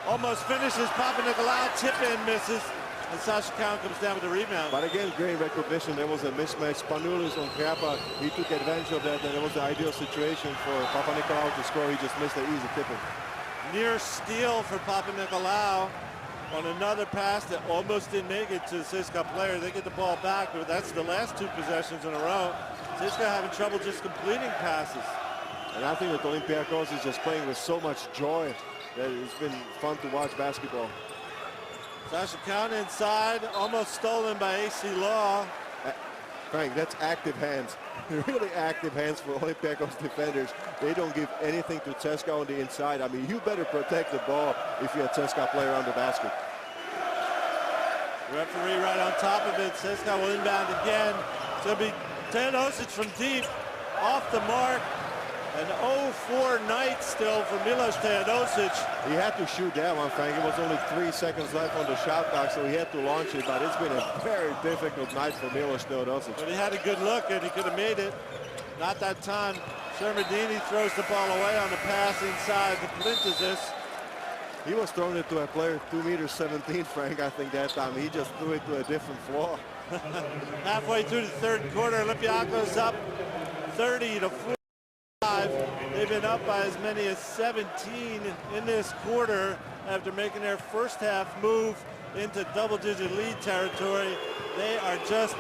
almost finishes. Papanikolaou, tip in, misses. And Sasha Count comes down with the rebound. But again, great recognition. There was a mismatch. Spanoulis on Khryapa. He took advantage of that, and it was the ideal situation for Papanikolaou to score. He just missed an easy tip-in. Near steal for Papanikolaou on another pass that almost didn't make it to the CSKA player. They get the ball back, but that's the last 2 possessions in a row. CSKA having trouble just completing passes. And I think that Olympiacos is just playing with so much joy that it's been fun to watch basketball. Sasha Count inside, almost stolen by AC Law. Frank, that's active hands. really active hands for Olympiacos defenders. They don't give anything to CSKA on the inside. I mean, you better protect the ball if you're a CSKA player on the basket. Referee right on top of it. CSKA will inbound again. It's going to be Teodosic from deep, off the mark. An 0-4 night still for Milos Teodosic. He had to shoot that one, Frank. It was only 3 seconds left on the shot clock, so he had to launch it. But it's been a very difficult night for Milos Teodosic. But he had a good look, and he could have made it. Not that time. Shermadini throws the ball away on the pass inside the Plintzis. He was throwing it to a player 2'17", Frank, I think that time. He just threw it to a different floor. Halfway through the third quarter, Olympiacos up 30-45. They've been up by as many as 17 in this quarter after making their first half move into double-digit lead territory. They are just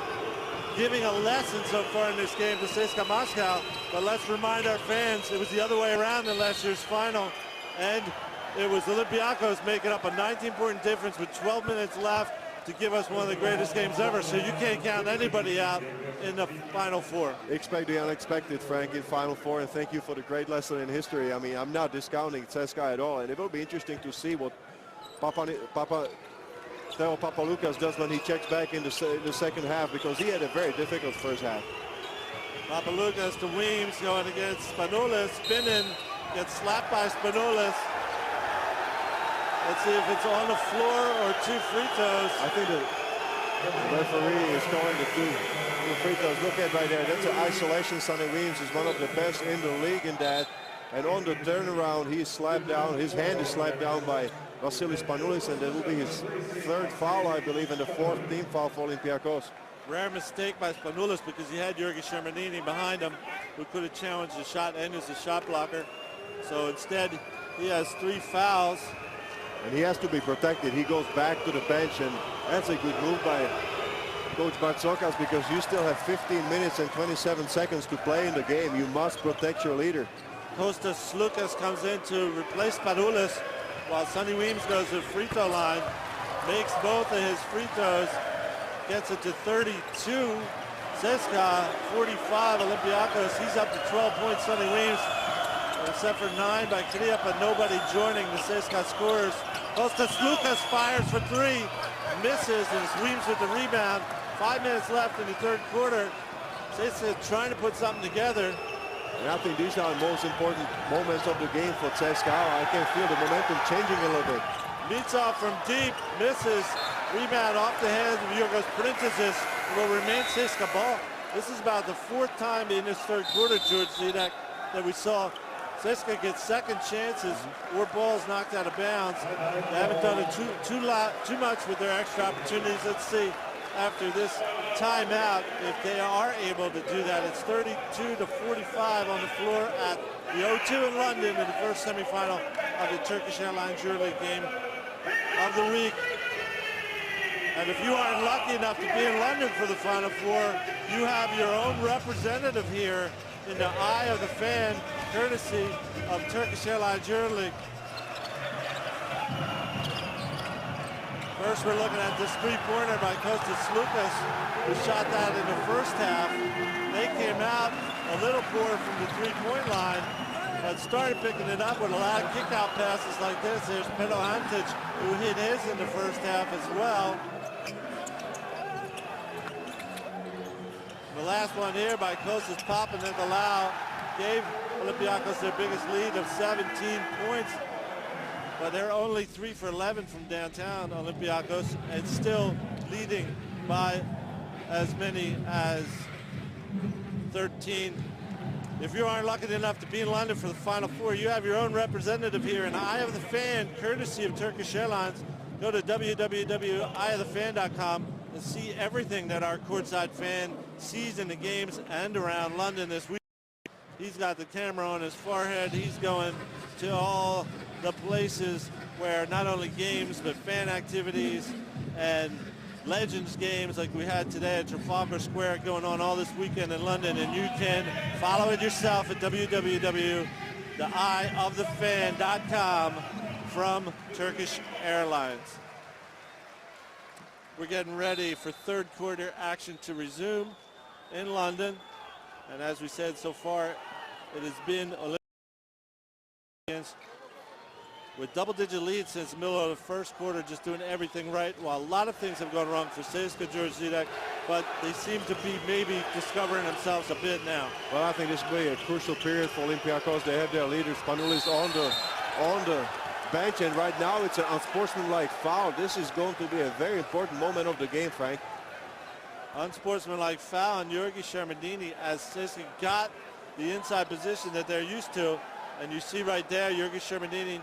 giving a lesson so far in this game to CSKA Moscow. But let's remind our fans, it was the other way around in last year's final. And it was Olympiacos making up a 19-point difference with 12 minutes left to give us one of the greatest games ever. So you can't count anybody out in the Final Four. Expect the unexpected, Frank, in Final Four, and thank you for the great lesson in history. I mean, I'm not discounting CSKA at all, and it will be interesting to see what Theo Papaloukas does when he checks back in the second half, because he had a very difficult first half. Papaloukas to Weems going against Spanoulis, spinning, gets slapped by Spanoulis. Let's see if it's on the floor or 2 free throws. I think the referee is calling the two free throws. Look at right there. That's an isolation. Sonny Weems is one of the best in the league in that. And on the turnaround, he's slapped down. His hand is slapped down by Vasilis Spanoulis, and that will be his 3rd foul, I believe, and the 4th team foul for Olympiacos. Rare mistake by Spanoulis because he had Jurgi Shermanini behind him, who could have challenged the shot and is a shot blocker. So instead, he has 3 fouls. And he has to be protected. He goes back to the bench, and that's a good move by Coach Bartzokas, because you still have 15 minutes and 27 seconds to play in the game. You must protect your leader. Kostas Slukas comes in to replace Spanoulis, while Sonny Weems goes to the free throw line, makes both of his free throws, gets it to 32. CSKA 45, Olympiacos. He's up to 12 points, Sonny Weems, except for 9 by Khryapa. Nobody joining the CSKA scorers. Kostas Slukas fires for 3, misses, and it's Weems with the rebound. 5 minutes left in the third quarter. CSKA trying to put something together. And I think these are the most important moments of the game for CSKA. I can feel the momentum changing a little bit. Mitsov from deep, misses. Rebound off the hands of Yorgos Printzis. Will remain CSKA ball. This is about the 4th time in this third quarter, George Zidek, that we saw CSKA get second chances or balls knocked out of bounds. They haven't done it too much with their extra opportunities. Let's see after this timeout if they are able to do that. It's 32-45 on the floor at the O2 in London in the first semifinal of the Turkish Airlines EuroLeague game of the week. And if you aren't lucky enough to be in London for the Final Four, you have your own representative here in the eye of the fan, courtesy of Turkish Airlines EuroLeague. First, we're looking at this 3-pointer by Kostas Slukas, who shot that in the first half. They came out a little poor from the 3-point line, but started picking it up with a lot of kick-out passes like this. There's Antic, who hit his in the first half as well. The last one here by Kostas popping at the Lau gave Olympiacos their biggest lead of 17 points. But they're only 3 for 11 from downtown, Olympiacos, and still leading by as many as 13. If you aren't lucky enough to be in London for the Final Four, you have your own representative here in the Eye of the Fan, courtesy of Turkish Airlines. Go to www.eyeofthefan.com and see everything that our courtside fan sees in the games and around London this week. He's got the camera on his forehead. He's going to all the places where not only games but fan activities and Legends games like we had today at Trafalgar Square going on all this weekend in London, and you can follow it yourself at www.theeyeofthefan.com from Turkish Airlines. We're getting ready for third quarter action to resume in London. And as we said, so far, it has been Olympiacos with double-digit leads since the middle of the first quarter, just doing everything right, while a lot of things have gone wrong for CSKA, but they seem to be maybe discovering themselves a bit now. Well, I think this will be a crucial period for Olympiacos. They have their leader, Spanoulis, on the bench, and right now it's an unsportsmanlike foul. This is going to be a very important moment of the game, Frank. Unsportsmanlike foul on Georgi Shermadini as CSKA got the inside position that they're used to. And you see right there, Georgi Shermadini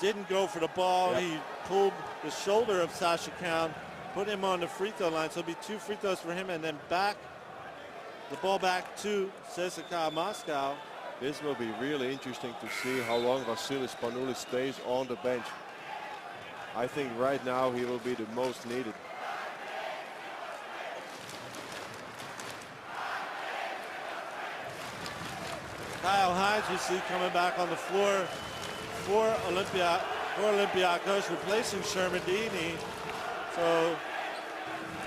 didn't go for the ball. Yep. He pulled the shoulder of Sasha Kaun, put him on the free throw line. So it'll be 2 free throws for him, and then the ball back to CSKA Moscow. This will be really interesting to see how long Vasilis Spanoulis stays on the bench. I think right now he will be the most needed. Kyle Hines, we see coming back on the floor for Olympiacos, replacing Shermadini. So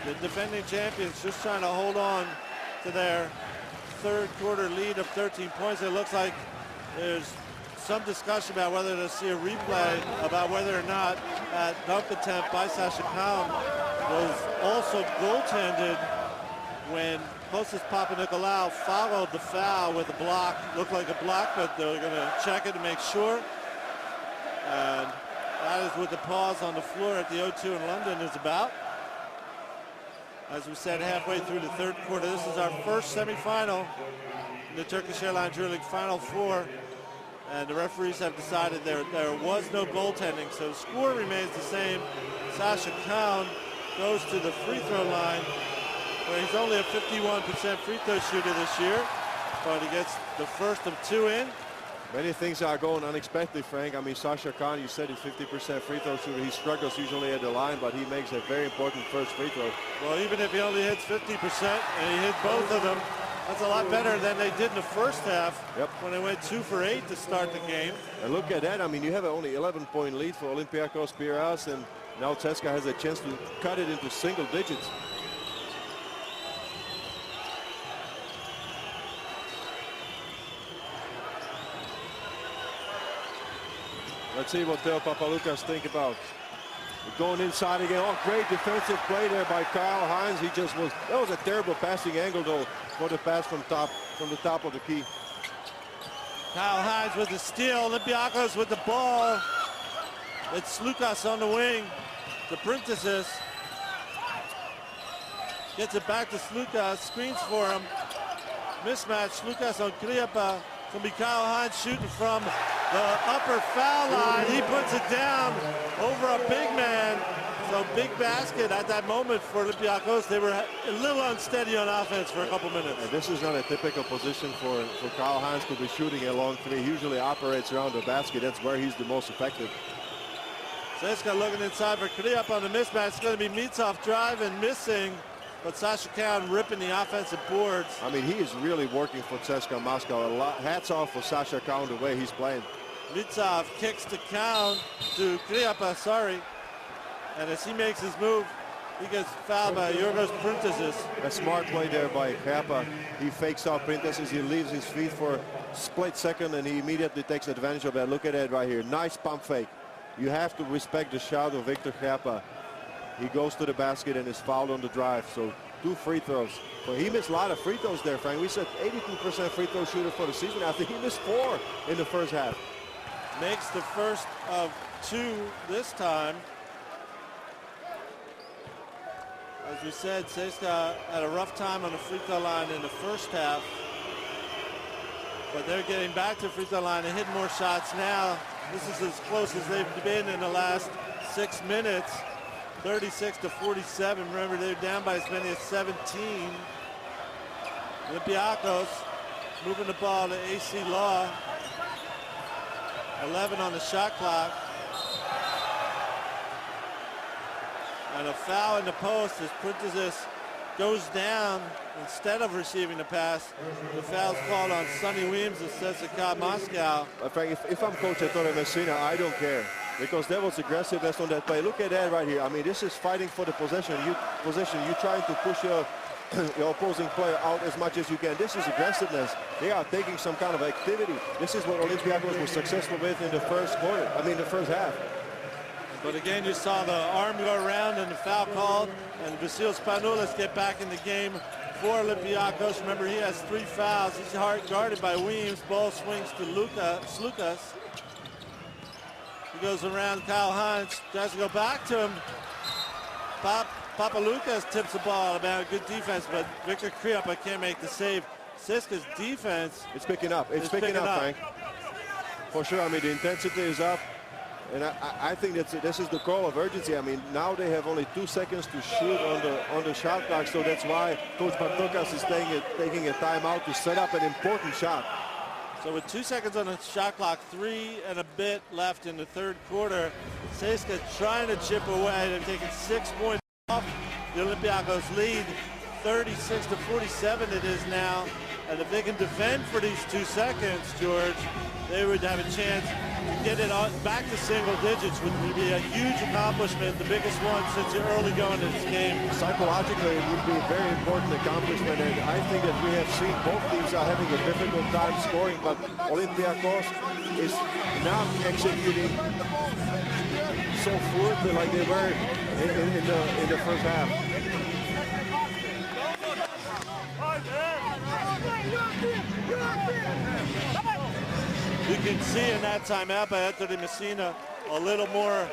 the defending champions just trying to hold on to their third quarter lead of 13 points. It looks like there's some discussion about whether to see a replay about whether or not that dunk attempt by Sasha Kaun was also goaltended when Kostas Papanikolaou followed the foul with a block. Looked like a block, but they're going to check it to make sure. And that is what the pause on the floor at the O2 in London is about. As we said, halfway through the third quarter, this is our first semifinal in the Turkish Airlines EuroLeague Final Four. And the referees have decided there was no goaltending, so the score remains the same. Sasha Kaun goes to the free throw line, where he's only a 51% free throw shooter this year, but he gets the first of 2 in. Many things are going unexpected, Frank. I mean, Sasha Kaun, you said he's 50% free throw shooter. He struggles usually at the line, but he makes a very important first free throw. Well, even if he only hits 50% and he hit both of them, that's a lot better than they did in the first half. Yep. When they went 2 for 8 to start the game. And look at that. I mean, you have only 11-point lead for Olympiacos Piraeus, and now CSKA has a chance to cut it into single digits. Let's see what Theo Papaloukas think about. Going inside again. Oh, great defensive play there by Kyle Hines. That was a terrible passing angle though for the pass from the top of the key. Kyle Hines with the steal. Olympiacos with the ball. It's Slukas on the wing. The Printesses gets it back to Slukas. Screens for him. Mismatch. Slukas on Khryapa. It's going to be Kyle Hines shooting from the upper foul line. He puts it down over a big man. So big basket at that moment for Olympiacos. They were a little unsteady on offense for a couple minutes. And this is not a typical position for Kyle Hines to be shooting a long three. He usually operates around the basket. That's where he's the most effective. CSKA looking inside for Khryapa on the mismatch. It's going to be Mitsov driving, missing. But Sasha Kaun ripping the offensive boards. I mean, he is really working for CSKA Moscow. A lot. Hats off for Sasha Kaun the way he's playing. Mitsov kicks to Khryapa, sorry. And as he makes his move, he gets fouled by Yorgos Printesses. A smart play there by Khryapa. He fakes out Printesses. He leaves his feet for a split second, and he immediately takes advantage of that. Look at that right here. Nice pump fake. You have to respect the shot of Viktor Khryapa. He goes to the basket and is fouled on the drive. So 2 free throws. But he missed a lot of free throws there, Frank. We said 82% free throw shooter for the season. I think he missed 4 in the first half. Makes the first of 2 this time. As we said, CSKA had a rough time on the free throw line in the first half. But they're getting back to the free throw line and hitting more shots now. This is as close as they've been in the last 6 minutes. 36-47. Remember, they're down by as many as 17. Olympiacos moving the ball to AC Law. 11 on the shot clock. And a foul in the post as Printesses goes down instead of receiving the pass. The foul's called on Sonny Weems of CSKA Moscow. Frank, if I'm coach Ettore Messina, I don't care. Because there was aggressiveness on that play. Look at that right here. I mean, this is fighting for the possession. You're trying to push the opposing player out as much as you can. This is aggressiveness. They are taking some kind of activity. This is what Olympiacos was successful with in the first quarter. I mean, the first half. But again, you saw the arm go around and the foul called, and Vasilis Spanoulis get back in the game for Olympiacos. Remember, he has 3 fouls. He's hard guarded by Weems. Ball swings to Slukas. He goes around Kyle Hines, tries to go back to him. Papaloukas tips the ball about good defense, but Victor Khryapa can't make the save. CSKA's defense. It's picking up. It's picking up, Frank. For sure. I mean, the intensity is up. And I think this is the call of urgency. I mean, now they have only 2 seconds to shoot on the shot clock, so that's why Coach Bartokas is taking a timeout to set up an important shot. So with 2 seconds on the shot clock, 3 and a bit left in the third quarter, CSKA trying to chip away. They've taken 6 points off the Olympiacos lead, 36-47 it is now. And if they can defend for these 2 seconds, George, they would have a chance to get it back to single digits, which would be a huge accomplishment, the biggest one since the early going of this game. Psychologically, it would be a very important accomplishment, and I think that we have seen both teams are having a difficult time scoring, but Olympiacos is not executing so fluidly like they were in the first half. You can see in that timeout by Anthony Messina a little more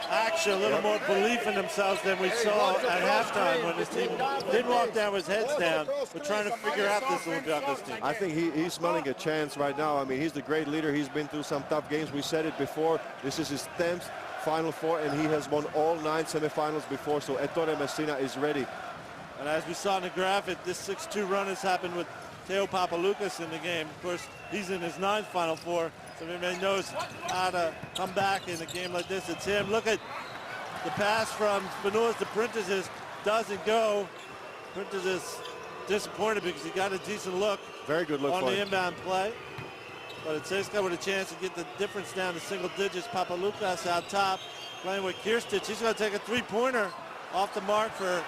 action, a little more belief in themselves than we saw at halftime when this team didn't walk down with his heads down, but trying to figure out this Olympiacos team. I think he's smelling a chance right now. I mean, he's the great leader. He's been through some tough games. We said it before. This is his 10th Final Four, and he has won all 9 semifinals before, so Ettore Messina is ready. And as we saw in the graphic, this 6-2 run has happened with Teo Papaloukas in the game. Of course, he's in his 9th Final Four, so everybody knows how to come back in a game like this. It's him. Look at the pass from Spanoulis to Printezis. Doesn't go. Printezis disappointed because he got a decent look. Very good look on for the him. Inbound play. But it's CSKA with a chance to get the difference down to single digits. Papaloukas out top, playing with Kirstic. He's going to take a 3-pointer off the mark for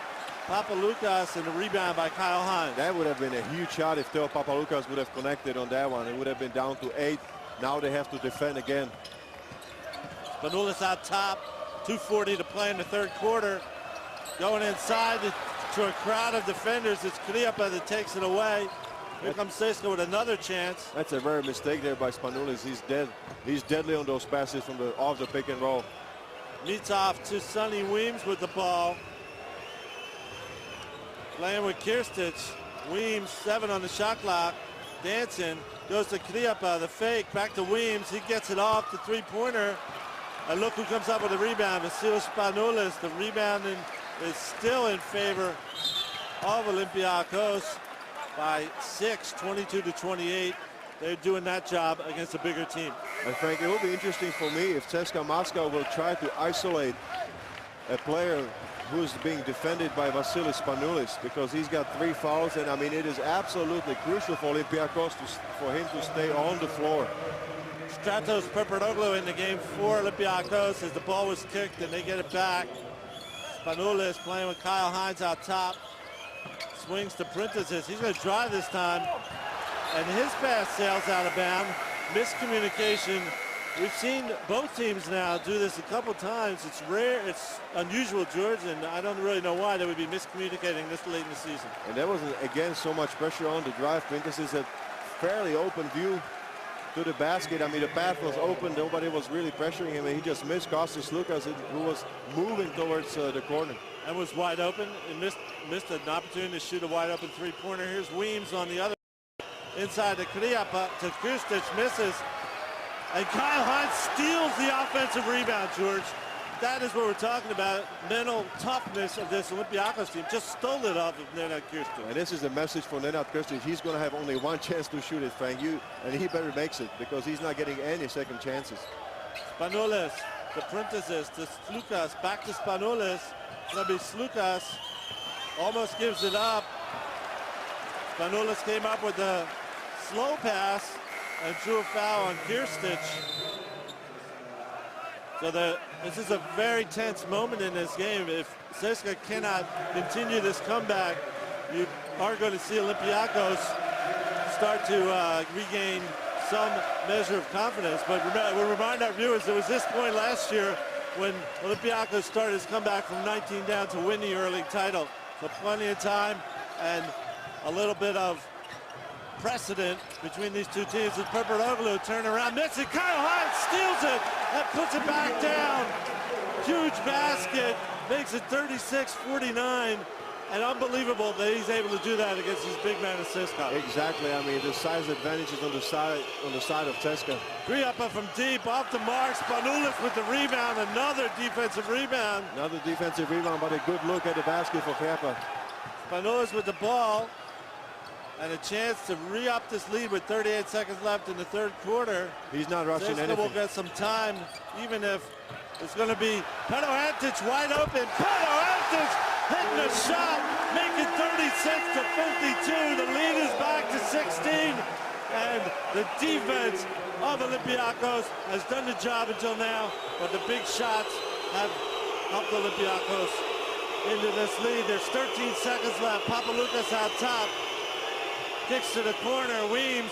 Papaloukas, and a rebound by Kyle Hines. That would have been a huge shot if Teo Papaloukas would have connected on that one. It would have been down to 8. Now they have to defend again. Spanoulis out top, 2:40 to play in the third quarter. Going inside to a crowd of defenders. It's Khryapa that takes it away. Here comes CSKA with another chance. That's a rare mistake there by Spanoulis. He's dead. He's deadly on those passes from off the pick and roll. Mitov to Sonny Weems with the ball. Playing with Kirstic. Weems, 7 on the shot clock. Dancing. Goes to Khryapa, the fake. Back to Weems. He gets it off the 3-pointer. And look who comes up with the rebound. Vasilis Spanoulis. The rebounding is still in favor of Olympiacos by 6, 22-28. They're doing that job against a bigger team. And Frank, it will be interesting for me if CSKA Moscow will try to isolate a player who's being defended by Vasilis Spanoulis, because he's got 3 fouls, and I mean, it is absolutely crucial for Olympiacos for him to stay on the floor. Stratos Papadoglou in the game for Olympiacos as the ball was kicked and they get it back. Spanoulis playing with Kyle Hines out top. Swings to Printezis. He's going to drive this time, and his pass sails out of bounds. Miscommunication. We've seen both teams now do this a couple times. It's rare, it's unusual, George, and I don't really know why they would be miscommunicating this late in the season. And there was, again, so much pressure on the drive. Printezis had fairly open view to the basket. I mean, the path was open. Nobody was really pressuring him, and he just missed Kostas Lukas, who was moving towards the corner. And was wide open and missed an opportunity to shoot a wide open 3-pointer. Here's Weems on the other inside to Khryapa, to Kirstic, misses. And Kyle Hines steals the offensive rebound, George. That is what we're talking about. Mental toughness of this Olympiacos team. Just stole it off of Nenad Kirstic. And this is a message for Nenad Kirstic. He's going to have only 1 chance to shoot it, Frank. And he better makes it, because he's not getting any second chances. Spanoulis to Printezis, to Slukas, back to Spanoulis. That'll be Slukas. Almost gives it up. Spanoulis came up with a slow pass and drew a foul on Kirstic. So this is a very tense moment in this game. If CSKA cannot continue this comeback, you are going to see Olympiacos start to regain some measure of confidence. But we'll remind our viewers, there was this point last year when Olympiacos started his comeback from 19 down to win the EuroLeague title. So plenty of time and a little bit of precedent between these two teams. As Papadoglou turn around, misses it. Kyle Hines steals it and puts it back down. Huge basket, makes it 36-49. And unbelievable that he's able to do that against his big man of CSKA. Exactly. I mean, the size advantage is on the side of CSKA. Khryapa from deep, off the mark. Spanoulis with the rebound. Another defensive rebound. Another defensive rebound, but a good look at the basket for Khryapa. Spanoulis with the ball. And a chance to re-up this lead with 38 seconds left in the third quarter. He's not rushing CSKA anything. will get some time, even if it's going to be Antic wide open. Antic hitting a shot, making 36-52. The lead is back to 16. And the defense of Olympiacos has done the job until now, but the big shots have helped Olympiacos into this lead. There's 13 seconds left. Papaloukas out top. Kicks to the corner. Weems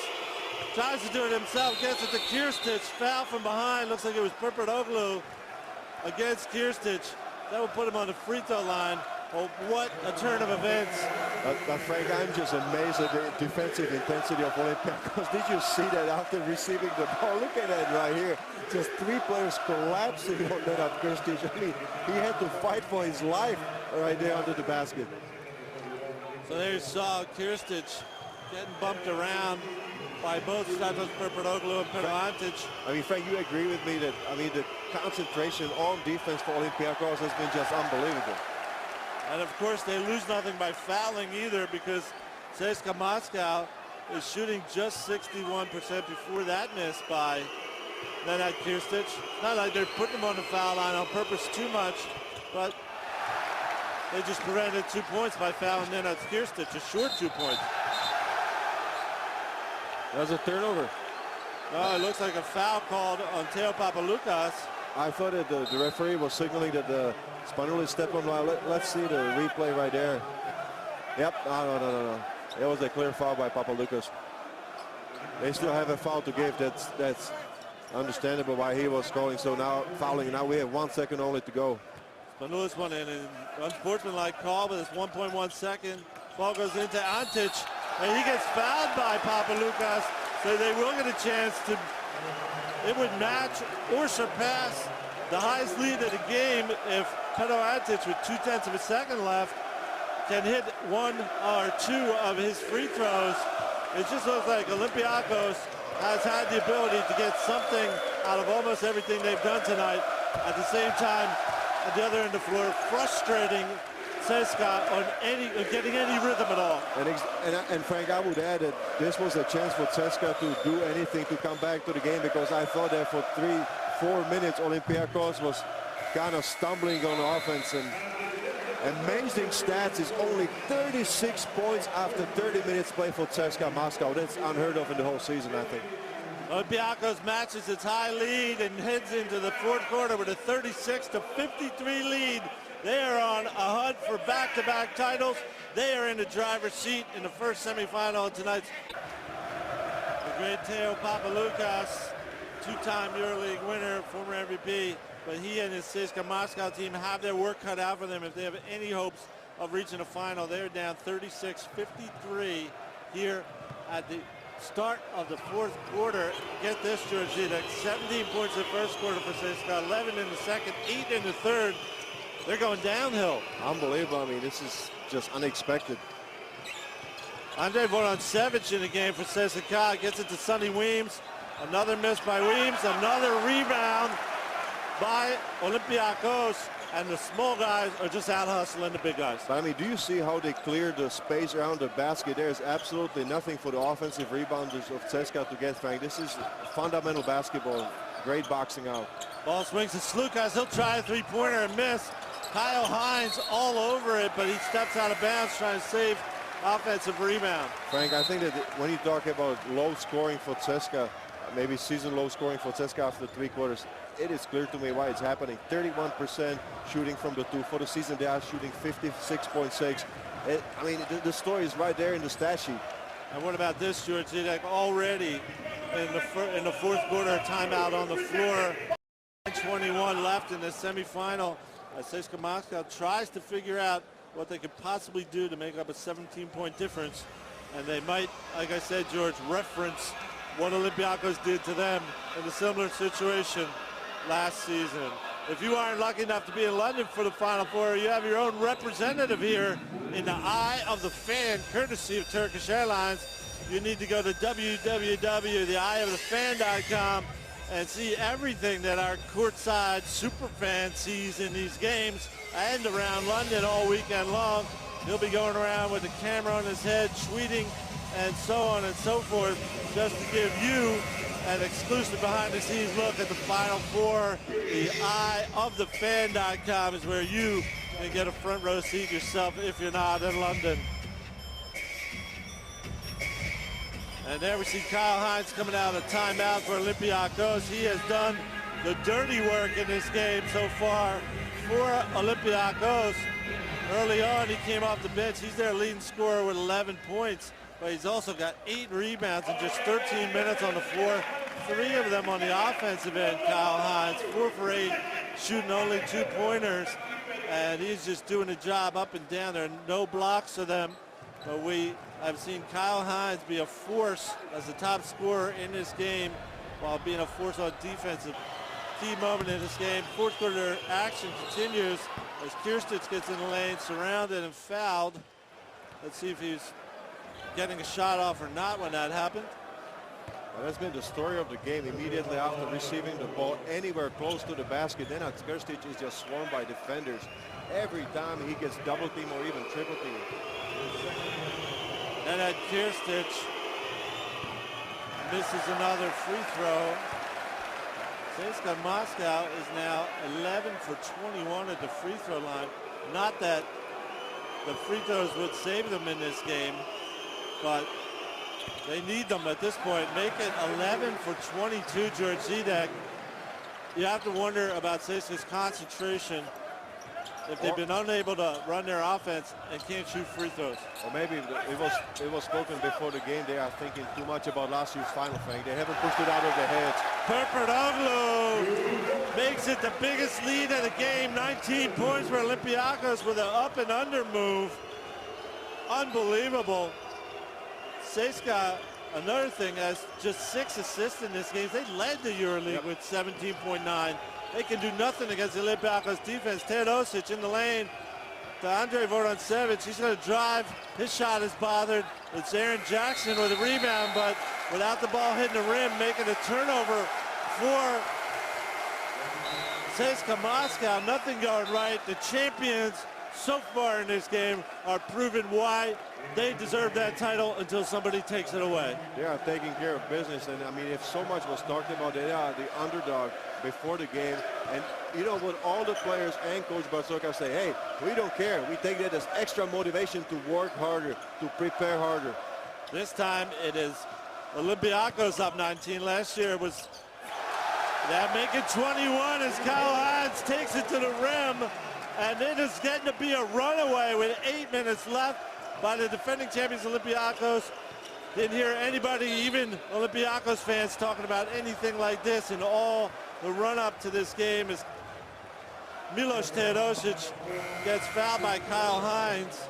tries to do it himself. Gets it to Krstic. Foul from behind. Looks like it was Papadoglou against Krstic. That will put him on the free throw line. Oh, what a turn of events. But Frank, I'm just amazed at the defensive intensity of Olympiacos. Did you see that after receiving the ball? Look at that right here. Just three players collapsing on that Krstic. I mean, he had to fight for his life right there under the basket. So there you saw Krstic getting bumped around by both Stratos Papadoglou and Antic. I mean, Frank, you agree with me that, I mean, the concentration on defense for Olympiacos has been just unbelievable. And of course, they lose nothing by fouling either, because CSKA Moscow is shooting just 61% before that miss by Nenad Krstic. It's not like they're putting him on the foul line on purpose too much, but they just prevented 2 points by fouling Nenad Krstic, a short 2 points. That was a turnover. Oh, it looks like a foul called on Teo Papaloukas. I thought that the referee was signaling that the Spanoulis stepped on. Let's see the replay right there. Yep, no. It was a clear foul by Papaloukas. They still have a foul to give. That's understandable why he was calling. So now fouling. Now we have 1 second only to go. Spanoulis won in an unsportsmanlike call, but it's 1.1 second. Ball goes into Antic, and he gets fouled by Papaloukas. So they will get a chance to, it would match or surpass the highest lead of the game if Antic, with 0.2 of a second left, can hit 1 or 2 of his free throws. It just looks like Olympiacos has had the ability to get something out of almost everything they've done tonight. At the same time, at the other end of the floor, frustrating CSKA on getting any rhythm at all. And Frank, I would add that this was a chance for CSKA to do anything to come back to the game, because I thought that for 3-4 minutes Olympiacos was kind of stumbling on offense. And amazing stats is only 36 points after 30 minutes play for CSKA Moscow. That's unheard of in the whole season, I think. Olympiacos matches its high lead and heads into the fourth quarter with a 36-53 lead. They are on a hunt for back-to-back titles. They are in the driver's seat in the first semifinal of tonight's. The great Teo Papaloukas, two-time EuroLeague winner, former MVP, but he and his CSKA Moscow team have their work cut out for them if they have any hopes of reaching a final. They're down 36-53 here at the start of the fourth quarter. Get this, Georgina, 17 points in the first quarter for CSKA, 11 in the second, 8 in the third. They're going downhill. Unbelievable. I mean, this is just unexpected. Andrei Vorontsevich in the game for CSKA. Gets it to Sonny Weems. Another miss by Weems. Another rebound by Olympiacos. And the small guys are just out hustling the big guys. But I mean, do you see how they cleared the space around the basket? There's absolutely nothing for the offensive rebounders of CSKA to get, Frank. This is fundamental basketball. Great boxing out. Ball swings to Slukas. He'll try a three-pointer and miss. Kyle Hines all over it, but he steps out of bounds trying to save offensive rebound. Frank, I think that when you talk about low scoring for CSKA, maybe season low scoring for CSKA after 3 quarters. It is clear to me why it's happening. 31% shooting from the 2. For the season, they are shooting 56.6. I mean, the story is right there in the stat sheet. And what about this, George? Like already in the fourth quarter, timeout on the floor. 21 left in the semifinal. CSKA Moscow tries to figure out what they could possibly do to make up a 17-point difference. And they might, like I said, George, reference what Olympiacos did to them in a similar situation last season. If you aren't lucky enough to be in London for the Final Four, you have your own representative here in the Eye of the Fan, courtesy of Turkish Airlines. You need to go to www.theeyeofthefan.com and see everything that our courtside super fan sees in these games and around London all weekend long. He'll be going around with a camera on his head, tweeting and so on and so forth, just to give you an exclusive behind-the-scenes look at the Final Four. The eyeofthefan.com is where you can get a front row seat yourself if you're not in London. And there we see Kyle Hines coming out of the timeout for Olympiacos. He has done the dirty work in this game so far for Olympiacos. Early on, he came off the bench. He's their leading scorer with 11 points. But he's also got 8 rebounds in just 13 minutes on the floor. 3 of them on the offensive end, Kyle Hines. 4 for 8, shooting only 2-pointers. And he's just doing the job up and down. There are no blocks to them. But we have seen Kyle Hines be a force as the top scorer in this game while being a force on defense. A key moment in this game. Fourth quarter action continues as Kyrstich gets in the lane, surrounded and fouled. Let's see if he's getting a shot off or not when that happened. Well, that's been the story of the game. Immediately after receiving the ball anywhere close to the basket, then Kyrstich is just swarmed by defenders. Every time he gets double team or even triple team. And at Kyrstich misses another free throw. CSKA Moscow is now 11 for 21 at the free throw line. Not that the free throws would save them in this game, but they need them at this point. Make it 11 for 22, George Zidek. You have to wonder about CSKA's concentration if they've been unable to run their offense and can't shoot free throws. Or maybe it was spoken before the game. They are thinking too much about last year's final, Frank. They haven't pushed it out of their heads. Perpetoglu makes it the biggest lead of the game. 19 points for Olympiacos with an up and under move. Unbelievable. CSKA, another thing, has just 6 assists in this game. They led the EuroLeague with 17.9. They can do nothing against the Olympiacos defense. Teodosic in the lane to Andre Vorontsevich. He's going to drive. His shot is bothered. It's Aaron Jackson with a rebound, but without the ball hitting the rim, making a turnover for CSKA Moscow. Nothing going right. The champions so far in this game are proving why they deserve that title until somebody takes it away. They are taking care of business, and I mean, if so much was talked about, they are the underdog before the game. And you know what, all the players and Coach Barzoka say, hey, we don't care. We take that as extra motivation to work harder, to prepare harder. This time it is Olympiacos up 19. Last year it was that make it 21 as Kyle Hines takes it to the rim. And it is getting to be a runaway with 8 minutes left by the defending champions Olympiacos. Didn't hear anybody, even Olympiacos fans, talking about anything like this in all the run-up to this game as Milos Teodosic gets fouled by Kyle Hines.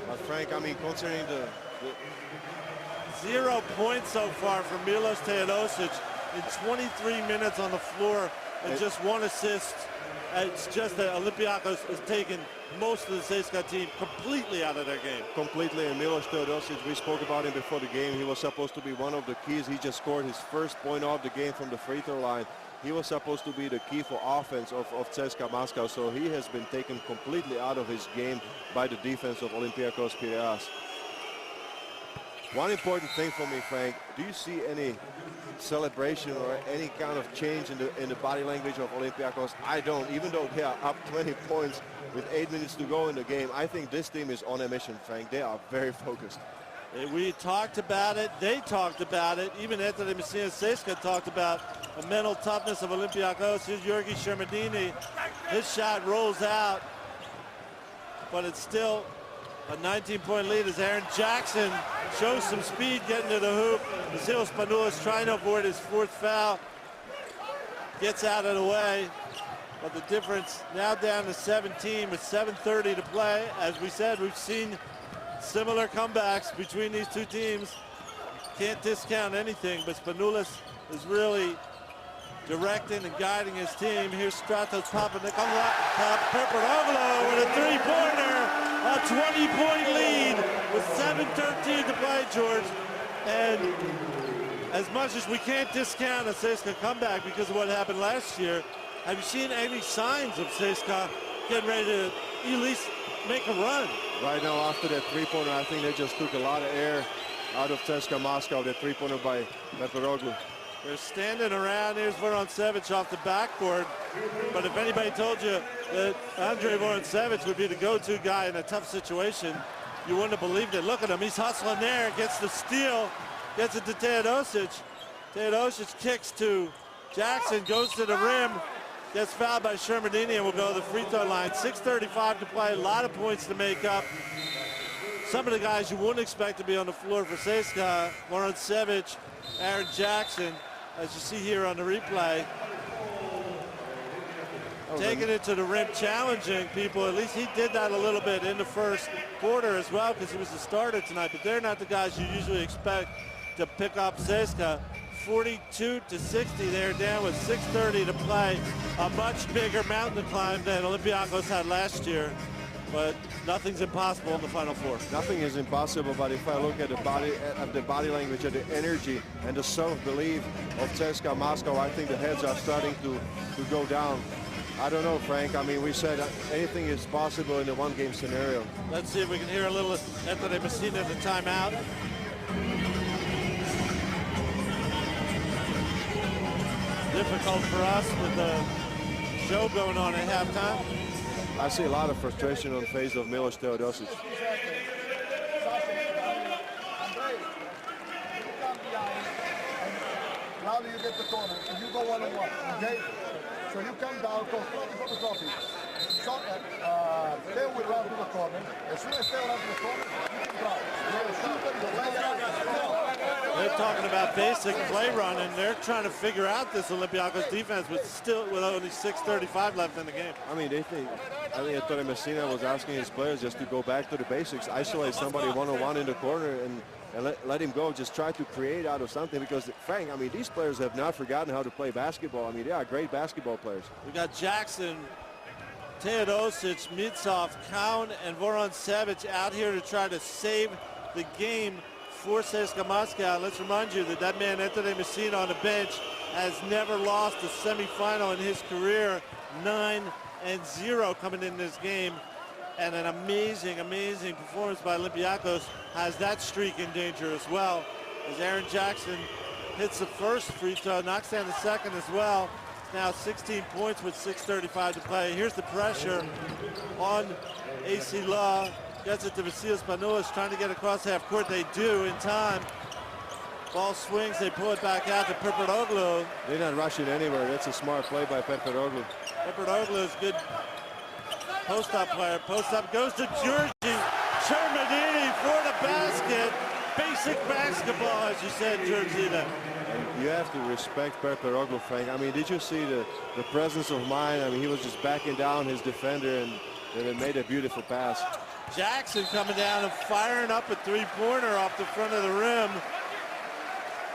But Frank, I mean, considering the 0 points so far for Milos Teodosic in 23 minutes on the floor and just 1 assist. It's just that Olympiacos has taken most of the CSKA team completely out of their game. Completely, and Milos Teodosic, we spoke about him before the game. He was supposed to be one of the keys. He just scored his first point of the game from the free throw line. He was supposed to be the key for offense of CSKA Moscow, so he has been taken completely out of his game by the defense of Olympiacos Piraeus. One important thing for me, Frank, do you see any celebration or any kind of change in the body language of Olympiacos? I don't. Even though they are up 20 points with 8 minutes to go in the game, I think this team is on a mission, Frank. They are very focused. We talked about it. They talked about it. Even Anthony Messina CSKA talked about the mental toughness of Olympiacos. Here's Giorgi Shermadini. His shot rolls out, but it's still a 19-point lead as Aaron Jackson shows some speed getting to the hoop. Vasilis Spanoulis trying to avoid his fourth foul. Gets out of the way. But the difference now down to 17 with 7:30 to play. As we said, we've seen similar comebacks between these two teams. Can't discount anything, but Spanoulis is really directing and guiding his team. Here's Stratos Papanikolaou with a three-pointer, a 20-point lead with 7:13 to play, George. And as much as we can't discount a CSKA comeback because of what happened last year, have you seen any signs of CSKA getting ready to at least make a run? Right now, after that three-pointer, I think they just took a lot of air out of CSKA Moscow, that three-pointer by Peperoglu. They're standing around. Here's Vorontsevich off the backboard. But if anybody told you that Andrei Vorontsevich would be the go-to guy in a tough situation, you wouldn't have believed it. Look at him. He's hustling there. Gets the steal. Gets it to Teodosic. Teodosic kicks to Jackson. Goes to the rim. Gets fouled by Shermadini and will go to the free throw line. 6:35 to play. A lot of points to make up. Some of the guys you wouldn't expect to be on the floor for CSKA. Vorontsevich, Aaron Jackson, as you see here on the replay. Taking it to the rim, challenging people. At least he did that a little bit in the first quarter as well because he was the starter tonight. But they're not the guys you usually expect to pick up CSKA. 42-60. They're down with 6:30 to play. A much bigger mountain to climb than Olympiacos had last year. But nothing's impossible in the Final Four. Nothing is impossible, but if I look at the body language, at the energy and the self-belief of CSKA Moscow, I think the heads are starting to go down. I don't know, Frank. I mean, we said anything is possible in a one-game scenario. Let's see if we can hear a little Anthony Messina at the timeout. Difficult for us with the show going on at halftime. I see a lot of frustration on the face of Milos Teodosic. Now you get the corner and you go one-on-one, okay? So you come down, go to the coffee. So Teo will run to the corner. As soon as Teo runs to the corner, you can drive. They're talking about basic play run, and they're trying to figure out this Olympiacos defense with only 6:35 left in the game. I mean, Anthony Messina was asking his players just to go back to the basics, isolate somebody one-on-one in the corner, and let him go. Just try to create out of something because, Frank, I mean, these players have not forgotten how to play basketball. I mean, they are great basketball players. We got Jackson, Teodosic, Mitsov, Kaun, and Vorontsevich out here to try to save the game for CSKA Moscow. Let's remind you that man Anthony Messina on the bench has never lost a semifinal in his career. 9-0 coming in this game, and an amazing performance by Olympiacos has that streak in danger as well, as Aaron Jackson hits the first free throw, knocks down the second as well. Now 16 points with 6:35 to play. Here's the pressure on AC Law. Gets it to Vasilis Spanoulis, trying to get across half court. They do in time. Ball swings, they pull it back out to Peperoglu. They're not rushing anywhere. That's a smart play by Peperoglu. Peperoglu is good post-up player. Post-up goes to Giorgi Shermadini for the basket. Basic basketball, as you said, Georgina. And you have to respect Peperoglu, Frank. I mean, did you see the presence of mind? I mean, he was just backing down his defender and it made a beautiful pass. Jackson coming down and firing up a three-pointer off the front of the rim.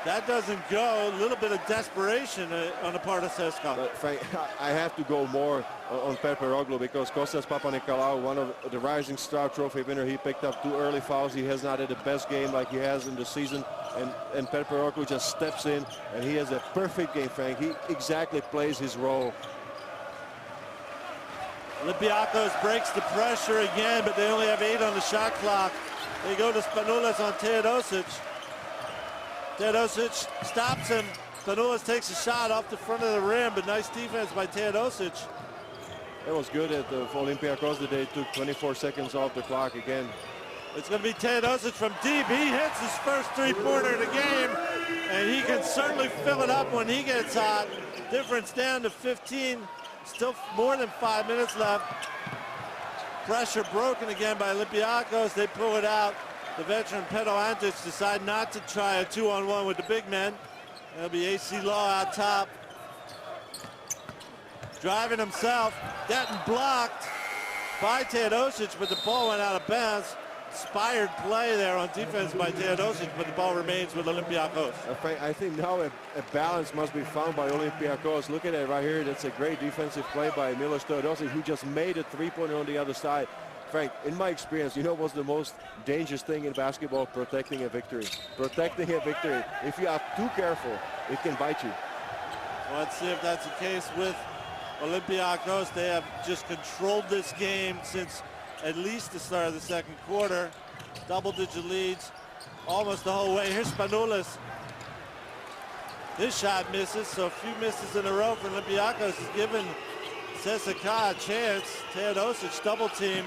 That doesn't go. A little bit of desperation on the part of CSKA. But Frank, I have to go more on Peperoglu because Kostas Papanikolaou, one of the Rising Star Trophy winner, he picked up 2 early fouls. He has not had the best game like he has in the season. And Peperoglu just steps in and he has a perfect game, Frank. He exactly plays his role. Olympiacos breaks the pressure again, but they only have 8 on the shot clock. They go to Spanoulis on Teodosic. Teodosic stops him. Spanoulis takes a shot off the front of the rim, but nice defense by Teodosic. It was good at the Olympiacos that they took 24 seconds off the clock again. It's going to be Teodosic from deep. He hits his first three-pointer of the game, and he can certainly fill it up when he gets hot. Difference down to 15. Still more than 5 minutes left. Pressure broken again by Olympiacos. They pull it out. The veteran Antic decide not to try a 2-on-1 with the big men. It'll be AC Law out top. Driving himself. Denton blocked by Teodosic, but the ball went out of bounds. Inspired play there on defense by Teodosic, but the ball remains with Olympiacos. I think now a balance must be found by Olympiacos. Look at it right here. That's a great defensive play by Milos Teodosic, who just made a three-pointer on the other side. Frank, in my experience, you know what's the most dangerous thing in basketball? Protecting a victory. Protecting a victory. If you are too careful, it can bite you. Well, let's see if that's the case with Olympiacos. They have just controlled this game since at least the start of the second quarter. Double-digit leads almost the whole way. Here's Spanoulis. His shot misses, so a few misses in a row for Olympiacos has given CSKA a chance. Teodosic double team,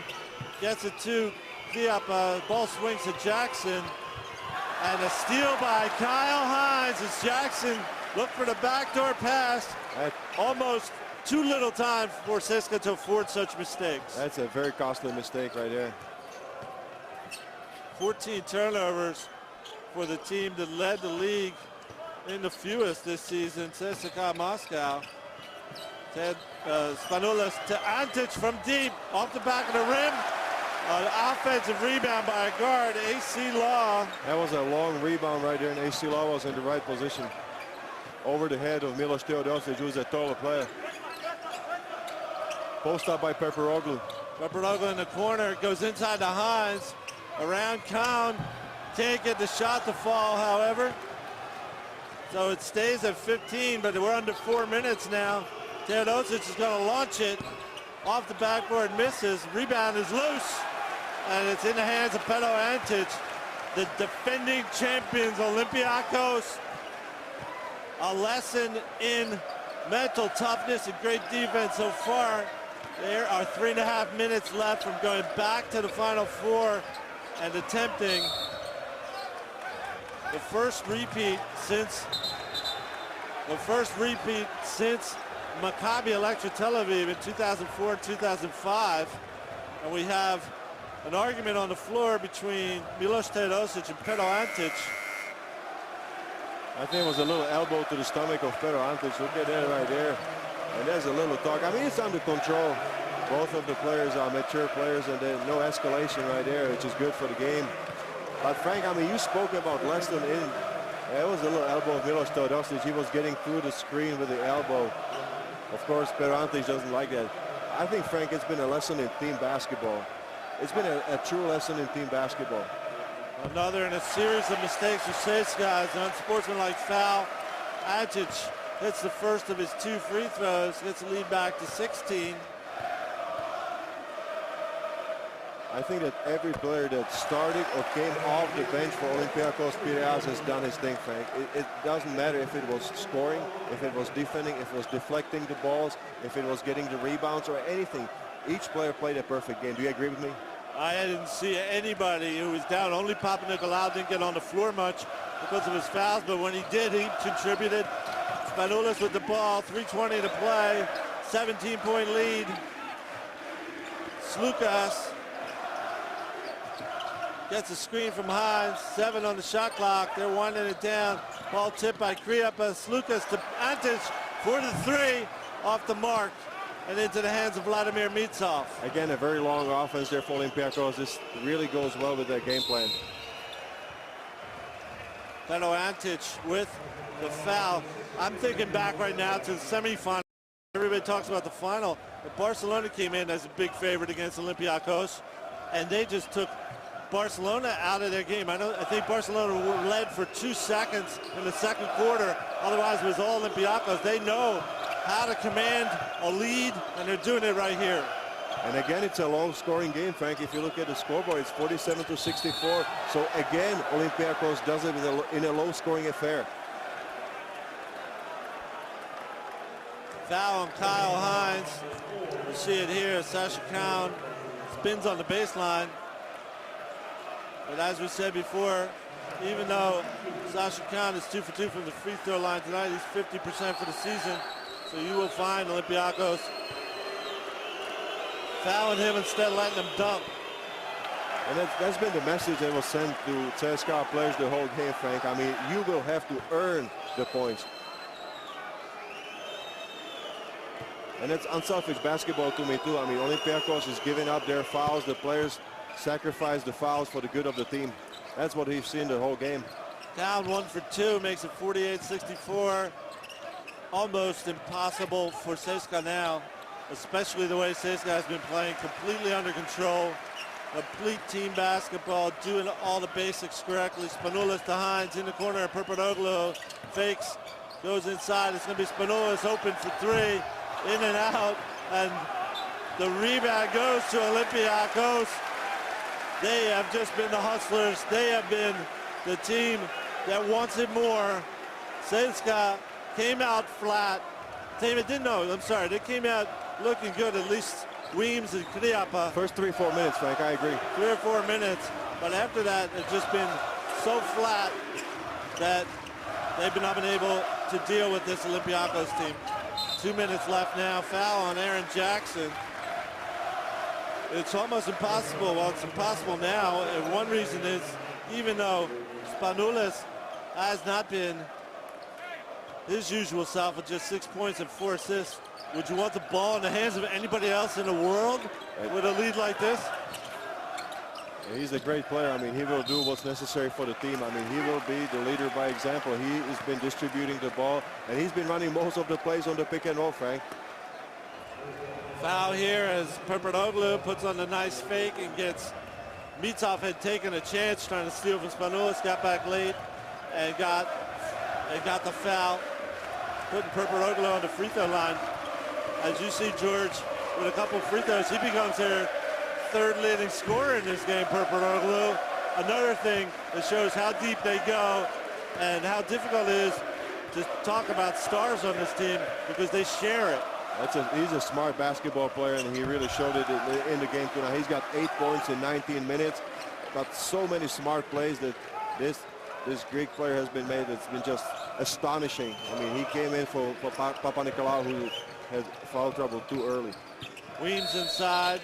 gets it to Khryapa. Ball swings to Jackson, and a steal by Kyle Hines as Jackson looked for the backdoor pass. Almost too little time for CSKA to afford such mistakes. That's a very costly mistake right there. 14 turnovers for the team that led the league in the fewest this season, CSKA Moscow. Spanoulis to Antic from deep, off the back of the rim. An offensive rebound by a guard, AC Law. That was a long rebound right there, and AC Law was in the right position. Over the head of Milos Teodosic, who's a taller player. Post up by Peperoglu. Peperoglu in the corner, goes inside to Hines. Around Count, can't get the shot to fall, however. So it stays at 15, but we're under 4 minutes now. Teodosic is going to launch it. Off the backboard, misses. Rebound is loose, and it's in the hands of Antic. The defending champions, Olympiacos. A lesson in mental toughness and great defense so far. There are 3.5 minutes left from going back to the Final Four and attempting the first repeat since Maccabi Electra Tel Aviv in 2004 and 2005. And we have an argument on the floor between Milos Teodosic and Antic. I think it was a little elbow to the stomach of Antic. Look at that right there. And there's a little talk. I mean, it's under control. Both of the players are mature players, and there's no escalation right there, which is good for the game. But Frank, I mean, you spoke about less than in. There was a little elbow of Milos Teodosic. He was getting through the screen with the elbow. Of course, Antic doesn't like that. I think, Frank, it's been a lesson in team basketball. It's been a true lesson in team basketball. Another in a series of mistakes for CSKA. An unsportsmanlike foul. Antic hits the first of his 2 free throws, gets the lead back to 16. I think that every player that started or came off the bench for Olympiacos Piraeus has done his thing, Frank. It doesn't matter if it was scoring, if it was defending, if it was deflecting the balls, if it was getting the rebounds or anything. Each player played a perfect game. Do you agree with me? I didn't see anybody who was down. Only Papa Nicolau didn't get on the floor much because of his fouls, but when he did, he contributed. Spanoulis with the ball, 3:20 to play, 17-point lead. Slukas gets a screen from Hines, 7 on the shot clock. They're winding it down. Ball tipped by Khryapa. Slukas to Antic for the 3, off the mark, and into the hands of Vladimir Mitsov. Again, a very long offense there for Olympiacos. This really goes well with their game plan. Antic with the foul. I'm thinking back right now to the semifinal. Everybody talks about the final, but Barcelona came in as a big favorite against Olympiacos, and they just took Barcelona out of their game. I think Barcelona led for 2 seconds in the second quarter. Otherwise, it was all Olympiacos. They know how to command a lead, and they're doing it right here. And again, it's a low-scoring game, Frank. If you look at the scoreboard, it's 47-64. So again, Olympiacos does it in a low-scoring affair. Foul on Kyle Hines. We see it here. Sasha Cowan spins on the baseline. But as we said before, even though Sasha Khan is 2 for 2 from the free throw line tonight, he's 50% for the season. So you will find Olympiacos fouling him instead of letting him dunk. And that's been the message that was sent to CSKA players the whole game, Frank. I mean, you will have to earn the points. And it's unselfish basketball to me, too. I mean, Olympiacos is giving up their fouls. The players sacrifice the fouls for the good of the team. That's what we've seen the whole game. Down 1 for 2 makes it 48-64. Almost impossible for CSKA now, especially the way CSKA has been playing, completely under control. Complete team basketball, doing all the basics correctly. Spanoulis to Hines in the corner, and Papadoglou fakes, goes inside. It's going to be Spanoulis open for 3, in and out, and the rebound goes to Olympiacos. They have just been the hustlers. They have been the team that wants it more. CSKA came out flat. They came out looking good, at least Weems and Khryapa. First 3-4 minutes, Frank, I agree. 3 or 4 minutes, but after that, it's just been so flat that they've not been able to deal with this Olympiacos team. 2 minutes left now. Foul on Aaron Jackson. It's almost impossible. Well, it's impossible now, and one reason is, even though Spanoulis has not been his usual self with just 6 points and 4 assists, would you want the ball in the hands of anybody else in the world with a lead like this? He's a great player. I mean, he will do what's necessary for the team. I mean, he will be the leader by example. He has been distributing the ball, and he's been running most of the plays on the pick and roll, Frank. Foul here as Papadoglou puts on the nice fake and gets, Mitsov had taken a chance trying to steal from Spanoulis, got back late and got the foul, putting Papadoglou on the free throw line. As you see, George, with a couple free throws, he becomes their third leading scorer in this game, Papadoglou. Another thing that shows how deep they go and how difficult it is to talk about stars on this team because they share it. He's a smart basketball player, and he really showed it in the game tonight. He's got 8 points in 19 minutes, but so many smart plays that this Greek player has been made. It's been just astonishing. I mean, he came in for Papanikolaou, who had foul trouble too early. Weems inside.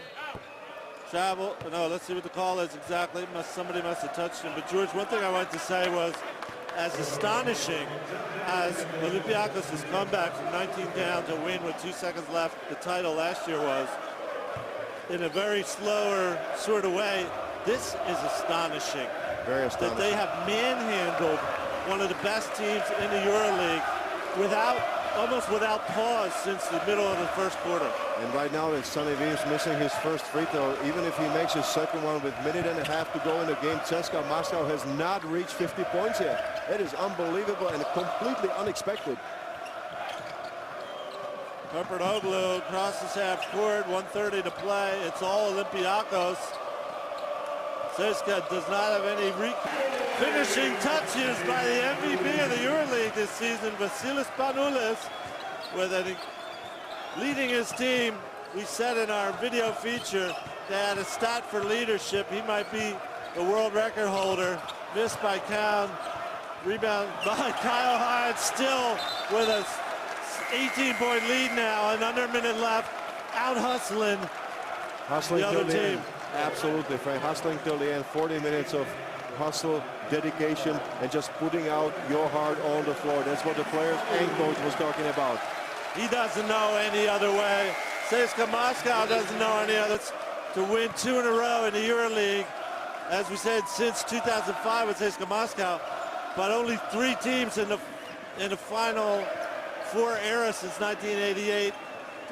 Travel. No, let's see what the call is exactly. Somebody must have touched him. But George, one thing I wanted to say was, as astonishing as Olympiacos' comeback from 19 down to win with 2 seconds left, the title last year was, in a very slower sort of way, this is astonishing. Very astonishing. That they have manhandled one of the best teams in the EuroLeague almost without pause since the middle of the first quarter. And right now, it's Sonny Weems missing his first free throw. Even if he makes his second one with 1.5 minutes to go in the game, CSKA Moscow has not reached 50 points yet. It is unbelievable and completely unexpected. Papadoglou crosses half court, 1:30 to play. It's all Olympiacos. CSKA does not have any finishing touches by the MVP of the EuroLeague this season, Vasilis Spanoulis, leading his team. We said in our video feature they had a stat for leadership. He might be the world record holder. Missed by Count. Rebound by Kyle Hines, still with a 18-point lead now, and under a minute left, out hustling the other team. Absolutely, Frank. Hustling till the end. 40 minutes of hustle, dedication, and just putting out your heart on the floor. That's what the players and coach was talking about. He doesn't know any other way. CSKA Moscow doesn't know any other to win 2 in a row in the EuroLeague. As we said, since 2005 with CSKA Moscow, but only 3 teams in the final 4 era since 1988.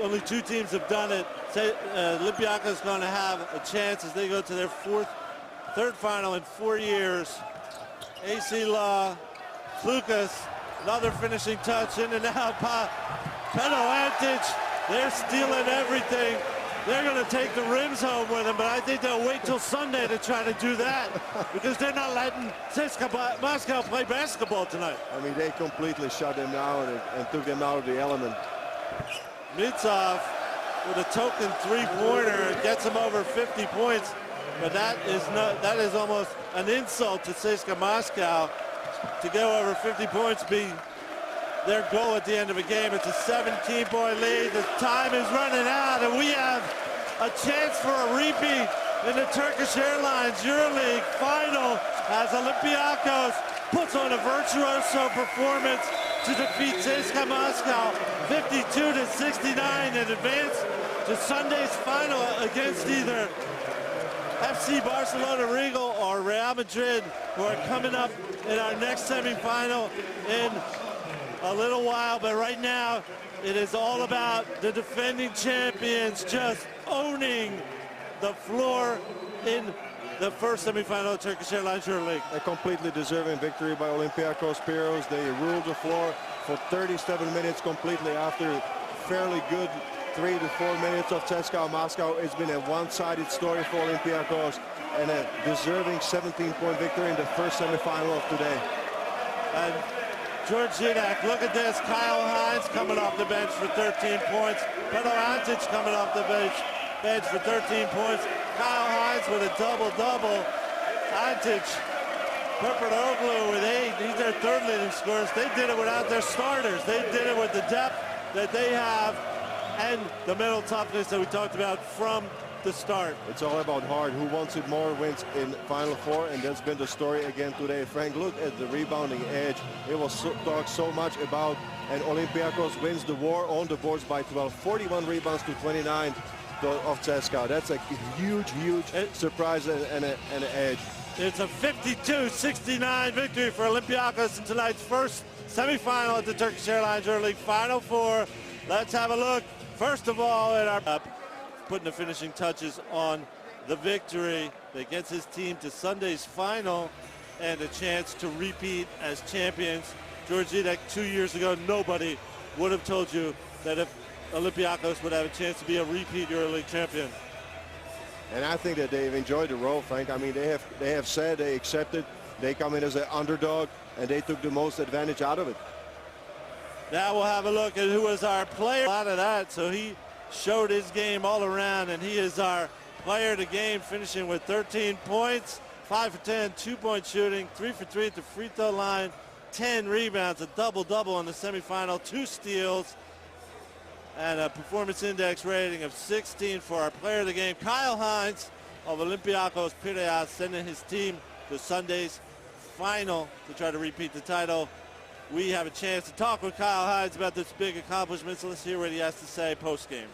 Only 2 teams have done it. Olympiacos is going to have a chance as they go to their third final in 4 years. AC Law, Lucas, another finishing touch, in and out. Antic, they're stealing everything. They're going to take the rims home with them, but I think they'll wait till Sunday to try to do that because they're not letting CSKA Moscow play basketball tonight. I mean, they completely shut them down and took them out of the element. Mitsov with a token 3-pointer gets him over 50 points. but that is almost an insult to CSKA Moscow to go over 50 points, be their goal at the end of a game. It's a 17-point lead. The time is running out, and we have a chance for a repeat in the Turkish Airlines EuroLeague final as Olympiacos puts on a virtuoso performance to defeat CSKA Moscow 52-69 and advance to Sunday's final against either FC Barcelona Regal or Real Madrid, who are coming up in our next semifinal in a little while. But right now, it is all about the defending champions just owning the floor in the first semifinal of Turkish Airlines EuroLeague. A completely deserving victory by Olympiacos Piros. They ruled the floor for 37 minutes completely after fairly good 3 to 4 minutes of CSKA Moscow. It's been a one-sided story for Olympiacos and a deserving 17-point victory in the first semifinal of today. And George Zidek, look at this. Kyle Hines coming off the bench for 13 points. Antic coming off the bench for 13 points. Kyle Hines with a double-double. Antic, Purpuroglu with 8. He's their third leading scorers. They did it without their starters. They did it with the depth that they have and the mental toughness that we talked about from the start. It's all about heart. Who wants it more wins in Final Four, and that's been the story again today. Frank, look at the rebounding edge. It was talked so much about, and Olympiacos wins the war on the boards by 12. 41 rebounds to 29 of CSKA. That's a huge surprise and an edge. It's a 52-69 victory for Olympiacos in tonight's first semifinal at the Turkish Airlines EuroLeague Final Four. Let's have a look, first of all, at our putting the finishing touches on the victory that gets his team to Sunday's final and a chance to repeat as champions. George Zidek, 2 years ago, nobody would have told you that if Olympiacos would have a chance to be a repeat EuroLeague champion. And I think that they've enjoyed the role, Frank. I mean, they have said they accepted. They come in as an underdog, and they took the most advantage out of it. Now we'll have a look at who was our player out of that. So he showed his game all around, and he is our player of the game, finishing with 13 points, 5 for 10, 2-point shooting, 3 for 3 at the free throw line, 10 rebounds, a double-double in the semifinal, 2 steals, and a performance index rating of 16 for our player of the game. Kyle Hines of Olympiacos Piraeus sending his team to Sunday's final to try to repeat the title. We have a chance to talk with Kyle Hines about this big accomplishment, so let's hear what he has to say post-game.